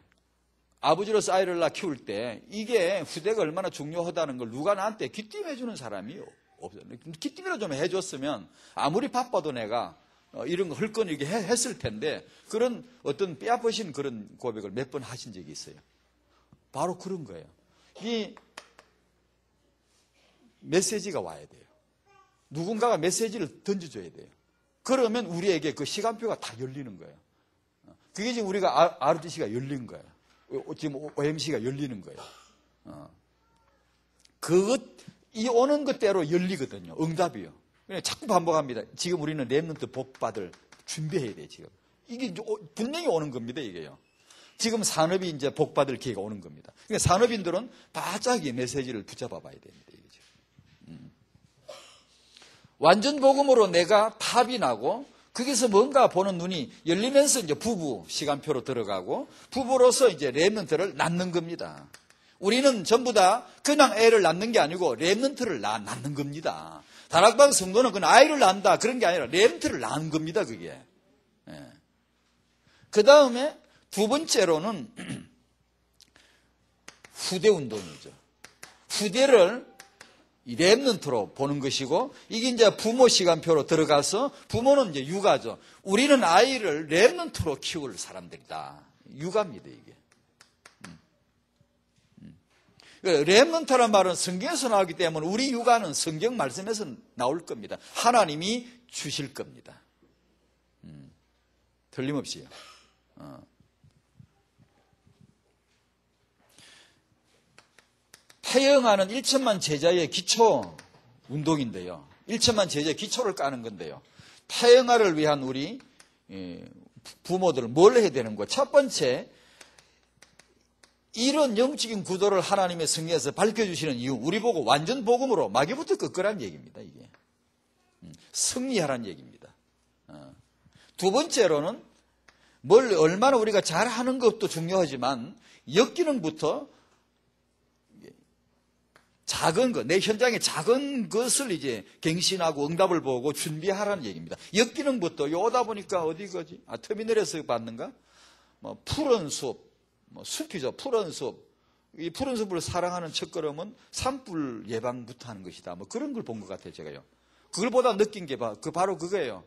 아버지로서 아이를 낳아 키울 때 이게 후대가 얼마나 중요하다는 걸 누가 나한테 귀띔해 주는 사람이 없어요. 귀띔이라도 좀 해줬으면 아무리 바빠도 내가 이런 거 헐거니게 했을 텐데, 그런 어떤 뼈아프신 그런 고백을 몇 번 하신 적이 있어요. 바로 그런 거예요. 이 메시지가 와야 돼요. 누군가가 메시지를 던져줘야 돼요. 그러면 우리에게 그 시간표가 다 열리는 거예요. 그게 지금 우리가 ROTC가 열린 거예요. 지금 OMC가 열리는 거예요. 이 오는 것대로 열리거든요. 응답이요. 자꾸 반복합니다. 지금 우리는 렘넌트 복 받을 준비해야 돼요, 지금. 이게 분명히 오는 겁니다, 이게요. 지금 산업이 이제 복 받을 기회가 오는 겁니다. 그러니까 산업인들은 바짝 이 메시지를 붙잡아 봐야 됩니다, 이거죠. 완전 복음으로 내가 팝이 나고, 거기서 뭔가 보는 눈이 열리면서 이제 부부 시간표로 들어가고, 부부로서 이제 렘넌트를 낳는 겁니다. 우리는 전부 다 그냥 애를 낳는 게 아니고 렘넌트를 낳는 겁니다. 다락방 성도는 그냥 아이를 낳는다 그런 게 아니라 렘넌트를 낳는 겁니다, 그게. 그 다음에 두 번째로는 후대 운동이죠. 후대를 렘넌트로 보는 것이고, 이게 이제 부모 시간표로 들어가서, 부모는 이제 육아죠. 우리는 아이를 렘넌트로 키울 사람들이다. 육아입니다, 이게. 렘넌트란 말은 성경에서 나오기 때문에 우리 육아는 성경 말씀에서 나올 겁니다. 하나님이 주실 겁니다. 틀림없이요. 태영하는 1천만 제자의 기초 운동인데요. 1천만 제자의 기초를 까는 건데요. 태영아를 위한 우리 부모들은 뭘 해야 되는 거예요? 첫 번째, 이런 영적인 구도를 하나님의 성경에서 밝혀주시는 이유, 우리 보고 완전 복음으로 마귀부터 꺾으라는 얘기입니다, 이게. 승리하라는 얘기입니다. 두 번째로는 뭘 얼마나 우리가 잘하는 것도 중요하지만 역기능부터 작은 것, 내 현장의 작은 것을 이제 갱신하고 응답을 보고 준비하라는 얘기입니다. 역기능부터 오다 보니까 어디 거지? 터미널에서 봤는가? 푸른 숲, 숲이죠. 푸른 숲. 이 푸른 숲을 사랑하는 첫걸음은 산불 예방부터 하는 것이다. 그런 걸 본 것 같아요, 제가요. 그걸 보다 느낀 게 바로 그거예요.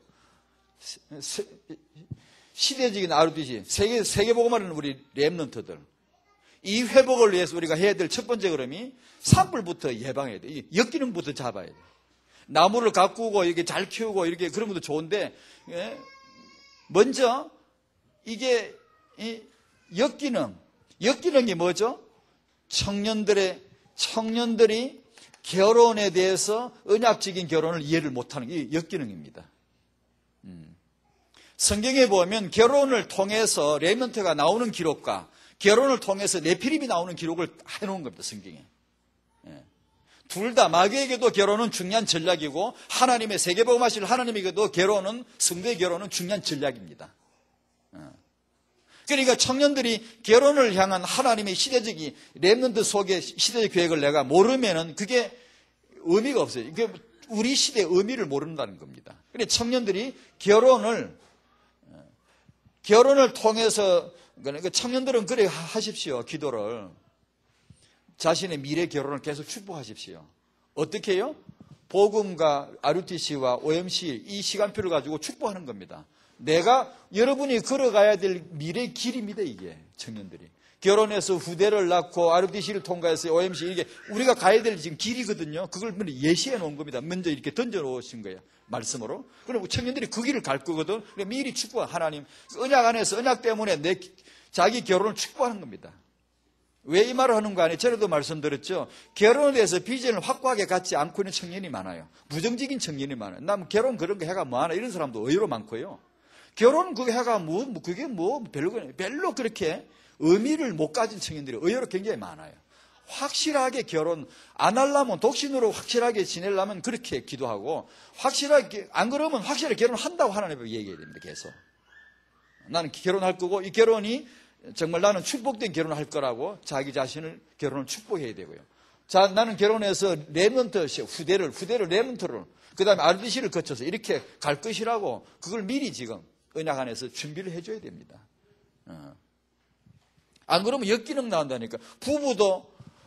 시대적인 ROTC, 세계복음하는 우리 렘넌트들. 이 회복을 위해서 우리가 해야 될 첫 번째 걸음이 산불부터 예방해야 돼. 역기능부터 잡아야 돼. 나무를 가꾸고 이게 잘 키우고 이렇게 그런 것도 좋은데, 먼저 이게 역기능이 뭐죠? 청년들이 결혼에 대해서 언약적인 결혼을 이해를 못하는 게 역기능입니다. 성경에 보면 결혼을 통해서 렘넌트가 나오는 기록과 결혼을 통해서 네피림이 나오는 기록을 해놓은 겁니다, 성경에. 둘 다 마귀에게도 결혼은 중요한 전략이고, 하나님의 세계복음하실 하나님에게도 성도의 결혼은 중요한 전략입니다. 그러니까 청년들이 결혼을 향한 하나님의 시대적인 렘넌트 속의 시대적 계획을 내가 모르면은 그게 의미가 없어요. 그게 우리 시대의 의미를 모른다는 겁니다. 그래서 청년들이 결혼을 통해서, 그러니까 청년들은 그래 하십시오. 기도를. 자신의 미래 결혼을 계속 축복하십시오. 어떻게 해요? 복음과 ROTC와 OMC 이 시간표를 가지고 축복하는 겁니다. 여러분이 걸어가야 될 미래의 길입니다, 이게. 청년들이. 결혼해서 후대를 낳고 ROTC를 통과해서 OMC, 이게 우리가 가야 될 지금 길이거든요. 그걸 예시해 놓은 겁니다. 먼저 이렇게 던져 놓으신 거예요. 말씀으로. 그럼 청년들이 그 길을 갈 거거든. 미리 축복한 하나님. 언약 안에서 언약 때문에 자기 결혼을 축복하는 겁니다. 왜 이 말을 하는 거 아니에요? 전에도 말씀드렸죠. 결혼에 대해서 비전을 확고하게 갖지 않고 있는 청년이 많아요. 부정적인 청년이 많아요. 남 결혼 그런 거 해가 뭐하나 이런 사람도 의외로 많고요. 결혼 그거 해가 그게 별로 그렇게 의미를 못 가진 청년들이 의외로 굉장히 많아요. 확실하게 결혼 안 하려면, 독신으로 확실하게 지내려면 그렇게 기도하고, 확실하게, 안 그러면 확실하게 결혼한다고 하나님께 얘기해야 됩니다, 계속. 나는 결혼할 거고, 이 결혼이 정말 나는 축복된 결혼을 할 거라고 자기 자신을 결혼을 축복해야 되고요. 자, 나는 결혼해서 레몬트, 후대를 레몬트로, 그 다음에 RDC를 거쳐서 이렇게 갈 것이라고 그걸 미리 지금 언약 안에서 준비를 해줘야 됩니다. 안 그러면 역기능 나온다니까. 부부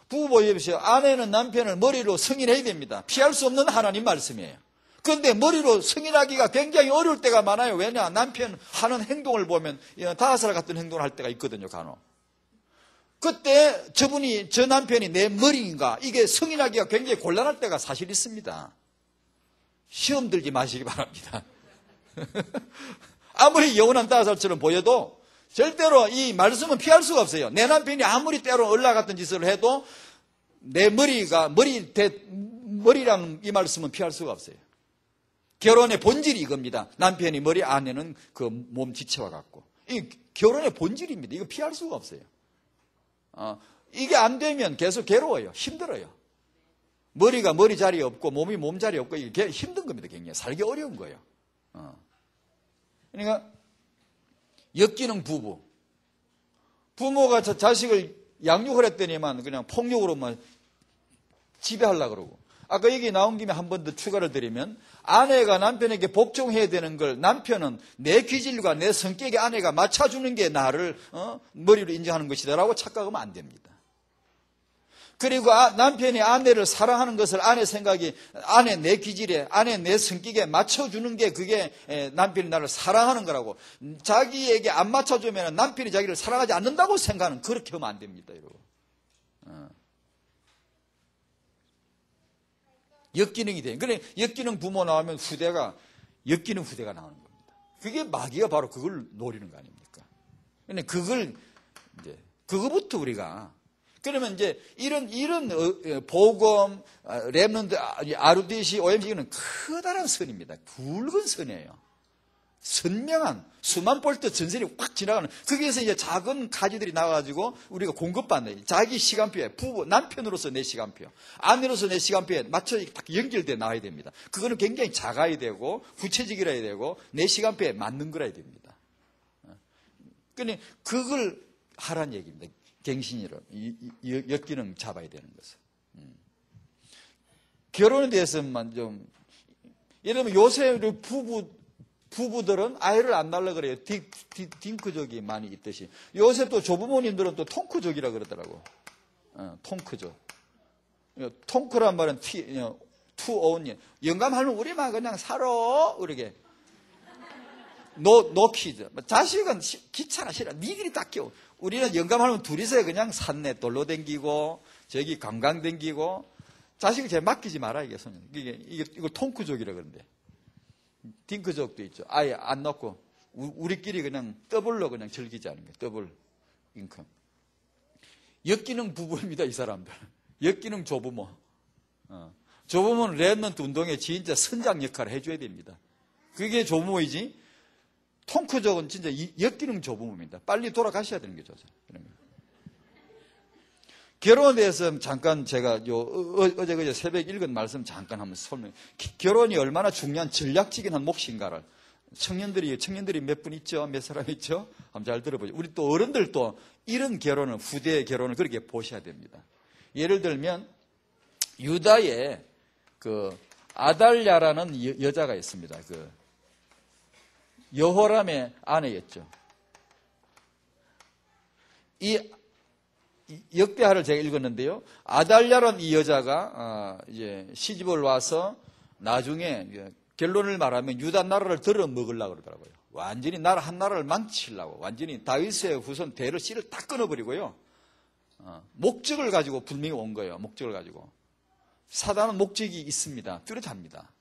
보십시오. 아내는 남편을 머리로 승인해야 됩니다. 피할 수 없는 하나님 말씀이에요. 그런데 머리로 승인하기가 굉장히 어려울 때가 많아요. 왜냐? 남편 하는 행동을 보면 다하살 같은 행동을 할 때가 있거든요, 간혹. 그때 저 남편이 내 머리인가, 이게 승인하기가 굉장히 곤란할 때가 사실 있습니다. 시험 들지 마시기 바랍니다. 아무리 영원한 다하살처럼 보여도 절대로 이 말씀은 피할 수가 없어요. 내 남편이 아무리 때로 얼라 같은 짓을 해도 내 머리랑 이 말씀은 피할 수가 없어요. 결혼의 본질이 이겁니다. 남편이 머리, 아내는 그 몸 지체와 같고. 이 결혼의 본질입니다. 이거 피할 수가 없어요. 이게 안 되면 계속 괴로워요. 힘들어요. 머리가 머리 자리 없고 몸이 몸 자리 없고 이게 힘든 겁니다. 굉장히 살기 어려운 거예요. 그러니까 역기능 부모가 자식을 양육을 했더니만 그냥 폭력으로만 지배하려고 그러고. 아까 얘기 나온 김에 한 번 더 추가를 드리면, 아내가 남편에게 복종해야 되는 걸 남편은 내 기질과 내 성격에 아내가 맞춰주는 게 나를 머리로 인정하는 것이다라고 착각하면 안 됩니다. 그리고 남편이 아내를 사랑하는 것을 아내 생각이, 아내 내 기질에, 아내 내 성격에 맞춰주는 게 그게 남편이 나를 사랑하는 거라고. 자기에게 안 맞춰주면 남편이 자기를 사랑하지 않는다고 생각하는, 그렇게 하면 안 됩니다, 여러분. 역기능이 돼요. 그래, 역기능 부모 나오면 역기능 후대가 나오는 겁니다. 그게 마귀가 바로 그걸 노리는 거 아닙니까? 근데 그거부터 우리가, 그러면 이제 이런 복음, 렘넌트, RDC, OMC는 커다란 선입니다. 굵은 선이에요. 선명한 수만 볼트 전선이 확 지나가는, 거기에서 이제 작은 가지들이 나와가지고 우리가 공급받는, 자기 시간표에, 남편으로서 내 시간표, 아내로서 내 시간표에 맞춰 딱 연결돼 나와야 됩니다. 그거는 굉장히 작아야 되고 구체적이라야 되고 내 시간표에 맞는 거라야 됩니다. 그러니까 그걸 하라는 얘기입니다. 갱신이로 역기능 잡아야 되는 것은. 결혼에 대해서만 좀, 예를 들면 요새 부부들은 아이를 안 낳으려고 그래요. 딩크족이 많이 있듯이. 요새 또 조부모님들은 또 통크족이라 그러더라고. 통크족. 통크란 말은 투 영감하면 우리만 그냥 살아. 그러게. 노 키즈. 자식은 귀찮아, 싫어. 니들이 딱 키워. 우리는 영감하면 둘이서 그냥 산내 돌로 댕기고, 저기 관광 댕기고, 자식을 제 맡기지 마라, 이게 손님. 이거 통크족이라 그러는데. 딩크족도 있죠. 아예 안 넣고, 우리끼리 그냥 더블로 그냥 즐기지 않는 거예요. 더블 인컴. 역기능 부부입니다, 이 사람들. 역기능 조부모. 조부모는 렘넌트 운동에 진짜 선장 역할을 해줘야 됩니다. 그게 조부모이지. 통크족은 진짜 역기능 조부모입니다. 빨리 돌아가셔야 되는 거죠. 결혼에 대해서 잠깐 제가 어제 새벽 읽은 말씀 잠깐 한번 설명해. 결혼이 얼마나 중요한 전략적인 한 몫인가를 청년들이 몇 분 있죠? 몇 사람 있죠? 한번 잘 들어보죠. 우리 또 어른들도 이런 결혼을, 후대의 결혼을 그렇게 보셔야 됩니다. 예를 들면 유다에 그 아달랴라는 여자가 있습니다. 그 여호람의 아내였죠. 이 역대하를 제가 읽었는데요. 아달랴라는 이 여자가 이제 시집을 와서 나중에 결론을 말하면 유다 나라를 들어 먹으려고 그러더라고요. 완전히 나라 한 나라를 망치려고, 완전히 다윗의 후손 대를 씨를 다 끊어버리고요. 목적을 가지고 분명히 온 거예요. 목적을 가지고. 사단은 목적이 있습니다. 뚜렷합니다.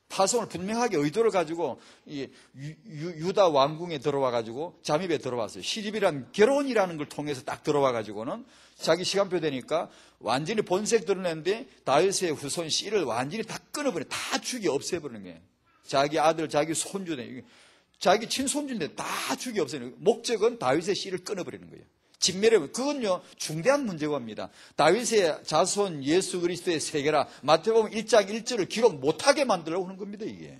파송을 분명하게 의도를 가지고 유다 왕궁에 들어와 가지고 잠입에 들어왔어요. 시집이란 결혼이라는 걸 통해서 딱 들어와 가지고는 자기 시간표 되니까 완전히 본색 드러냈는데 다윗의 후손 씨를 완전히 다 끊어버려, 다 죽여 없애버리는 거예요. 자기 아들, 자기 손주네, 자기 친손주인데 다 죽여 없애는 거예요. 목적은 다윗의 씨를 끊어버리는 거예요. 진멸해. 그건요 중대한 문제가 옵니다. 다윗의 자손 예수 그리스도의 세계라 마태복음 1장 1절을 기록 못하게 만들려고 하는 겁니다. 이게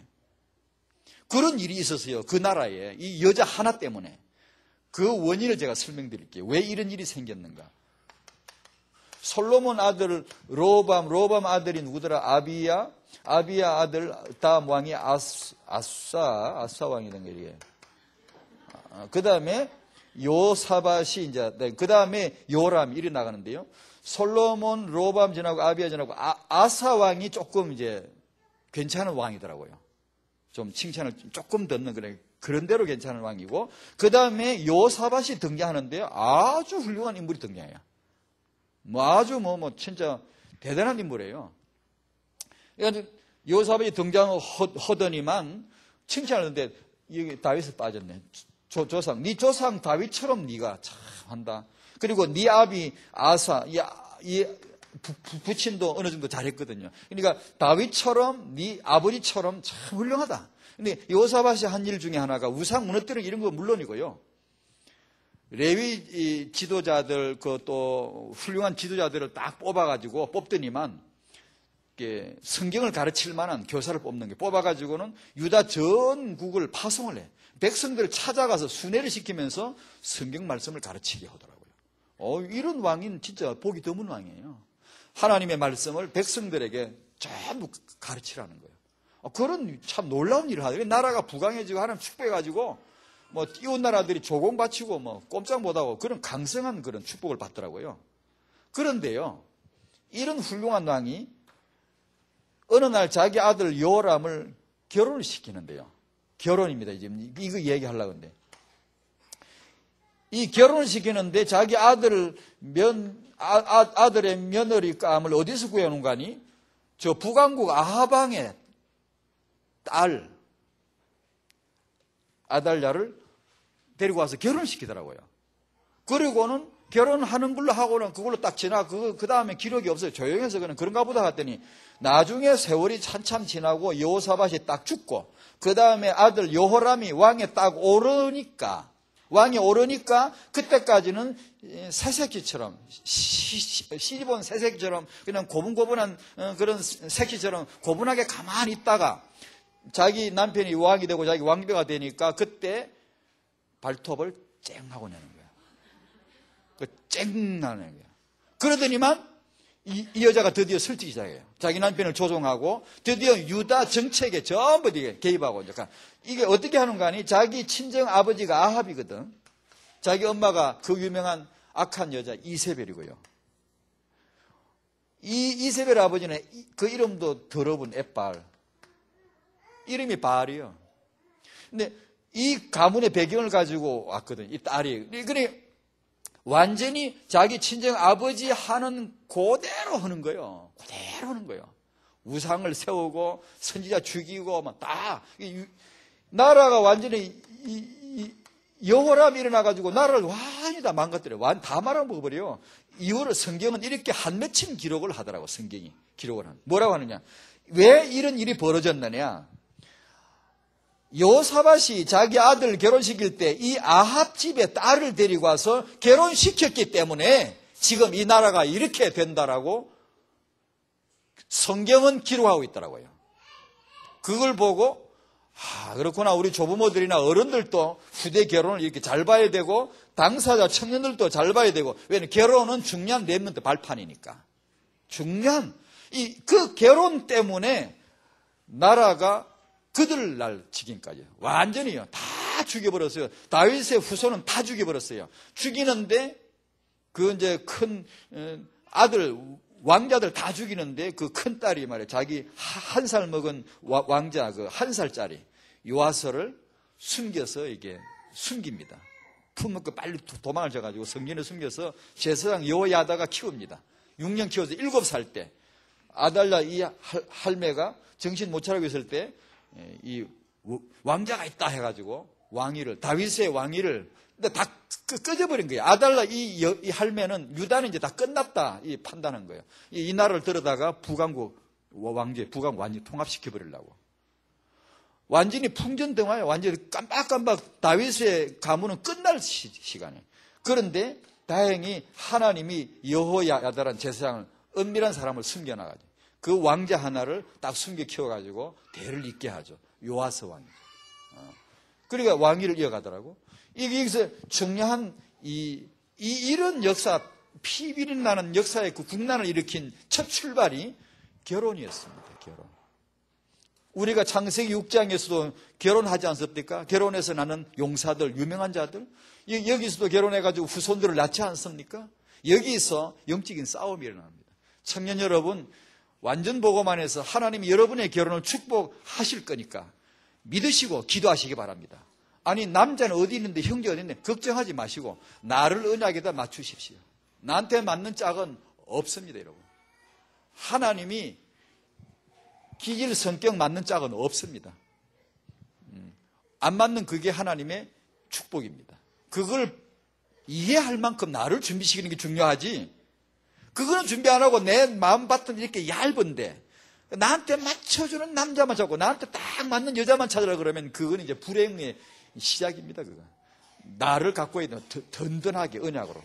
그런 일이 있었어요. 그 나라에 이 여자 하나 때문에. 그 원인을 제가 설명드릴게요. 왜 이런 일이 생겼는가. 솔로몬 아들 로밤 아들이 누구더라? 아비야 아들 다음 왕이 아사 왕이 된 거예요. 그 다음에 요사밭이 이제 그 다음에 요람 이리 나가는데요. 솔로몬 로밤 지나고 아비야 지나고 아사 왕이 조금 이제 괜찮은 왕이더라고요. 좀 칭찬을 조금 듣는 그런 대로 괜찮은 왕이고, 그 다음에 요사밭이 등장하는데요. 아주 훌륭한 인물이 등장해요. 아주 진짜 대단한 인물이에요. 그러니까 요사밭이 등장하더니만 칭찬을 하는데, 여기 다윗을 빠졌네. 조상, 네 조상 다윗처럼 네가 참 한다. 그리고 네 아비 아사, 이 부친도 어느 정도 잘했거든요. 그러니까 다윗처럼 네 아버지처럼 참 훌륭하다. 근데 요사밭이 한 일 중에 하나가 우상 무너뜨리기 이런 거 물론이고요. 레위 지도자들 또 훌륭한 지도자들을 딱 뽑아가지고 뽑더니만 성경을 가르칠 만한 교사를 뽑는 게 뽑아가지고는 유다 전국을 파송을 해. 백성들을 찾아가서 순회를 시키면서 성경 말씀을 가르치게 하더라고요. 이런 왕인 진짜 보기 드문 왕이에요. 하나님의 말씀을 백성들에게 전부 가르치라는 거예요. 그런 참 놀라운 일을 하더라고요. 나라가 부강해지고 하나님 축복해가지고 이웃 나라들이 조공 바치고 꼼짝 못하고 그런 강성한 그런 축복을 받더라고요. 그런데요, 이런 훌륭한 왕이 어느 날 자기 아들 요람을 결혼을 시키는데요. 결혼입니다. 이거 얘기하려고 하는데. 이 결혼을 시키는데 자기 아들의 며느리감을 어디서 구해오는 거 아니? 저 북왕국 아하방의 딸, 아달랴를 데리고 와서 결혼을 시키더라고요. 그리고는 결혼하는 걸로 하고는 그걸로 딱 그 다음에 기록이 없어요. 조용해서 그런가 보다 했더니 나중에 세월이 한참 지나고 여호사밧이 딱 죽고 그 다음에 아들 여호람이 왕에 딱 오르니까 그때까지는 새새끼처럼 시집온 새새끼처럼 그냥 고분고분한 그런 새끼처럼 고분하게 가만히 있다가 자기 남편이 왕이 되고 자기 왕비가 되니까 그때 발톱을 쨍 하고 내는 거야. 쨍 나는 거야. 그러더니만 이 여자가 드디어 설득이 시작해요. 자기 남편을 조종하고 드디어 유다 정책에 전부 개입하고 이게 어떻게 하는가 하니 자기 친정 아버지가 아합이거든. 자기 엄마가 그 유명한 악한 여자 이세벨이고요. 이 이세벨 아버지는 그 이름도 더러운 엣발. 이름이 바알이요. 근데 이 가문의 배경을 가지고 왔거든. 이 딸이. 그래 완전히 자기 친정 아버지 하는 그대로 하는 거예요. 그대로 하는 거예요. 우상을 세우고 선지자 죽이고 다 나라가 완전히 여호람이 일어나가지고 나라를 완전히 다 망가뜨려요. 다 말아먹어버려요. 이후로 성경은 이렇게 한 맺힌 기록을 하더라고. 성경이 기록을 하는. 뭐라고 하느냐. 왜 이런 일이 벌어졌느냐. 여호사밧이 자기 아들 결혼시킬 때 이 아합 집에 딸을 데리고 와서 결혼시켰기 때문에 지금 이 나라가 이렇게 된다라고 성경은 기록하고 있더라고요. 그걸 보고 그렇구나. 우리 조부모들이나 어른들도 후대 결혼을 이렇게 잘 봐야 되고 당사자 청년들도 잘 봐야 되고 왜냐하면 결혼은 중요한 렘넌트 발판이니까 중요한 그 결혼 때문에 나라가 그들 날 지금까지 완전히요 다 죽여버렸어요. 다윗의 후손은 다 죽여버렸어요. 죽이는데 그 이제 큰 아들 왕자들 다 죽이는데 그 큰 딸이 말이에요. 자기 한 살 먹은 왕자 그 한 살짜리 요아서를 숨겨서 이게 숨깁니다. 품먹고 빨리 도망을 져가지고 성전에 숨겨서 제사장 여호야다가 키웁니다. 6년 키워서 7살 때 아달랴 이 할매가 정신 못 차리고 있을 때 이 왕자가 있다 해가지고 왕위를 다윗의 왕위를 근데 다 꺼져버린 거예요. 아달랴 이 할매는 유다는 이제 다 끝났다 이 판단한 거예요. 이 나라를 들어다가 북왕국 왕제 북왕국 완전히 통합시켜 버리려고 완전히 풍전등화예요. 완전히 깜빡깜빡 다윗의 가문은 끝날 시간이에요. 그런데 다행히 하나님이 여호야다라는 제사장을 은밀한 사람을 숨겨놔가지고 그 왕자 하나를 딱 숨겨 키워가지고 대를 잇게 하죠. 요아스 왕이죠. 그러니까 왕위를 이어가더라고. 여기서 중요한 이런 역사, 피비린내 나는 역사의 그 국난을 일으킨 첫 출발이 결혼이었습니다. 결혼. 우리가 창세기 6장에서도 결혼하지 않습니까? 결혼해서 나는 용사들, 유명한 자들. 여기서도 결혼해가지고 후손들을 낳지 않습니까? 여기서 영적인 싸움이 일어납니다. 청년 여러분, 완전 복음만 해서 하나님이 여러분의 결혼을 축복하실 거니까 믿으시고 기도하시기 바랍니다. 아니, 남자는 어디 있는데 형제가 어디 있는데 걱정하지 마시고 나를 언약에다 맞추십시오. 나한테 맞는 짝은 없습니다, 여러분. 하나님이 기질 성격 맞는 짝은 없습니다. 안 맞는 그게 하나님의 축복입니다. 그걸 이해할 만큼 나를 준비시키는 게 중요하지. 그거는 준비 안 하고 내 마음밭은 이렇게 얇은데 나한테 맞춰주는 남자만 찾고 나한테 딱 맞는 여자만 찾으라 그러면 그건 이제 불행의 시작입니다. 그거. 나를 갖고 있는 든든하게 언약으로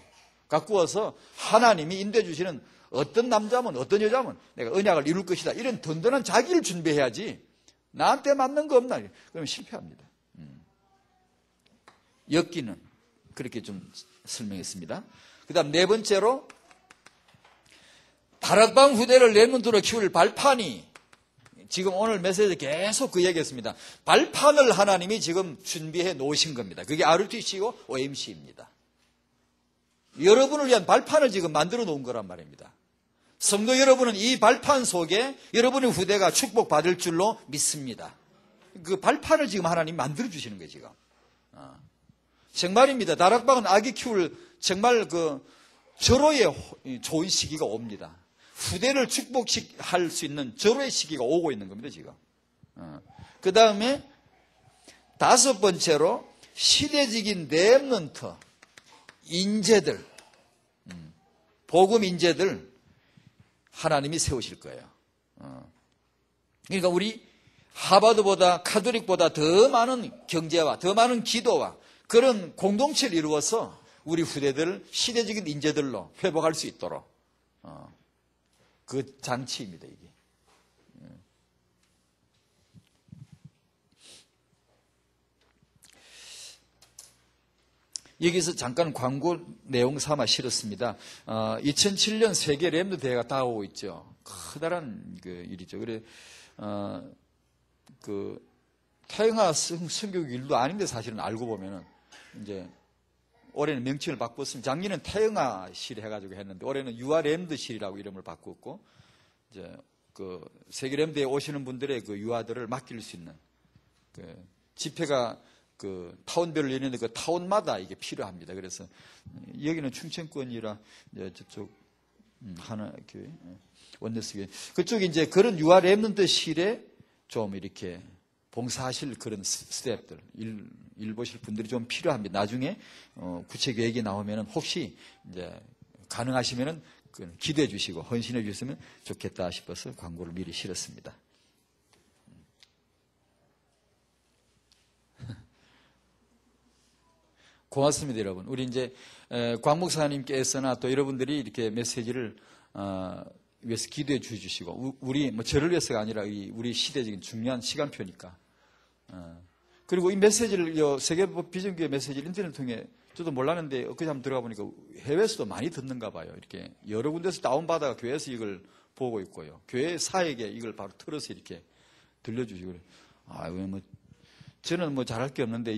갖고 와서 하나님이 인도해 주시는 어떤 남자면 어떤 여자면 내가 언약을 이룰 것이다. 이런 든든한 자기를 준비해야지 나한테 맞는 거 없나? 그러면 실패합니다. 엮기는 그렇게 좀 설명했습니다. 그 다음 네 번째로 다락방 후대를 렘넌트로 키울 발판이 지금 오늘 메시지 계속 그 얘기했습니다. 발판을 하나님이 지금 준비해 놓으신 겁니다. 그게 RTC고 OMC입니다. 여러분을 위한 발판을 지금 만들어 놓은 거란 말입니다. 성도 여러분은 이 발판 속에 여러분의 후대가 축복받을 줄로 믿습니다. 그 발판을 지금 하나님 만들어 주시는 거예요, 지금. 정말입니다. 다락방은 아기 키울 정말 그 절호의 좋은 시기가 옵니다. 후대를 축복할 수 있는 절호의 시기가 오고 있는 겁니다, 지금. 그 다음에 다섯 번째로 시대적인 렘넌트, 인재들, 복음 인재들 하나님이 세우실 거예요. 그러니까 우리 하버드보다 카톨릭보다 더 많은 경제와 더 많은 기도와 그런 공동체를 이루어서 우리 후대들 시대적인 인재들로 회복할 수 있도록 그 장치입니다, 이게. 여기서 잠깐 광고 내용 삼아 실었습니다. 2007년 세계 렘넌트 대회가 다가오고 있죠. 커다란 그 일이죠. 그래, 그 태영아 선교국 일도 아닌데 사실은 알고 보면은 이제 올해는 명칭을 바꿨습니다. 작년에는 태영아 실 해가지고 했는데 올해는 유아 렘드 실이라고 이름을 바꿨고 이제 그 세계 렘드에 오시는 분들의 그 유아들을 맡길 수 있는 그 집회가 그 타운별로 열리는데 그 타운마다 이게 필요합니다. 그래서 여기는 충청권이라 이제 저쪽 하나 교회 원네스 교회 그쪽에 이제 그런 유아 렘넌트 실에 좀 이렇게 봉사하실 그런 스태프들 일 보실 분들이 좀 필요합니다. 나중에 구체 계획이 나오면은 혹시 이제 가능하시면은 기도해 주시고 헌신해 주셨으면 좋겠다 싶어서 광고를 미리 실었습니다. 고맙습니다, 여러분. 우리 이제 광 목사님께서나 또 여러분들이 이렇게 메시지를 위해서 기도해 주시고 우리 뭐 저를 위해서가 아니라 우리 시대적인 중요한 시간표니까. 그리고 이 메시지를 세계보 비전교회 메시지를 인터넷을 통해 저도 몰랐는데 엊그제 한번 들어가 보니까 해외에서도 많이 듣는가 봐요. 이렇게 여러 군데서 다운받아가 교회에서 이걸 보고 있고요. 교회 사에게 이걸 바로 틀어서 이렇게 들려주시고 뭐 저는 뭐 잘할 게 없는데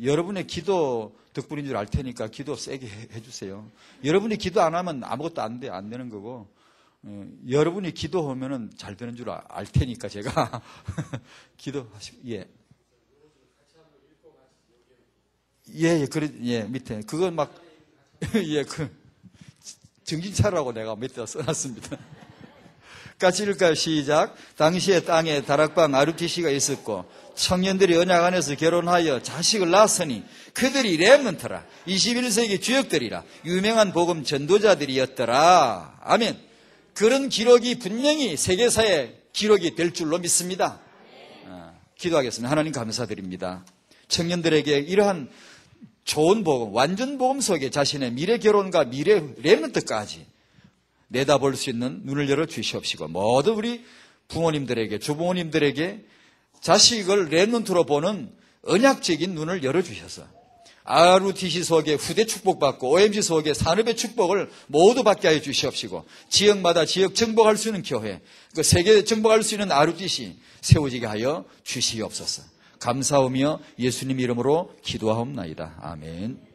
여러분의 기도 덕분인 줄 알 테니까 기도 세게 해주세요. 여러분이 기도 안 하면 아무것도 안 되는 거고 여러분이 기도하면은 잘 되는 줄 알 테니까 제가 기도하시고 밑에 그건 막 정신 차리라고 내가 밑에다 써놨습니다. 같이 읽을까요? 시작. 당시에 땅에 다락방 RTC가 있었고 청년들이 언약 안에서 결혼하여 자식을 낳았으니 그들이 렘넌트라 21세기 주역들이라 유명한 복음 전도자들이었더라. 아멘. 그런 기록이 분명히 세계사의 기록이 될 줄로 믿습니다. 기도하겠습니다. 하나님 감사드립니다. 청년들에게 이러한 좋은 복음, 완전 복음 속에 자신의 미래 결혼과 미래 렘넌트까지 내다볼 수 있는 눈을 열어 주시옵시고, 모든 우리 부모님들에게, 주부모님들에게 자식을 렘넌트로 보는 언약적인 눈을 열어 주셔서 RUTC 속에 후대 축복받고 OMG 속에 산업의 축복을 모두 받게 하여 주시옵시고, 지역마다 지역 정복할 수 있는 교회, 그 세계 정복할 수 있는 RUTC 세워지게 하여 주시옵소서. 감사하며 예수님 이름으로 기도하옵나이다. 아멘.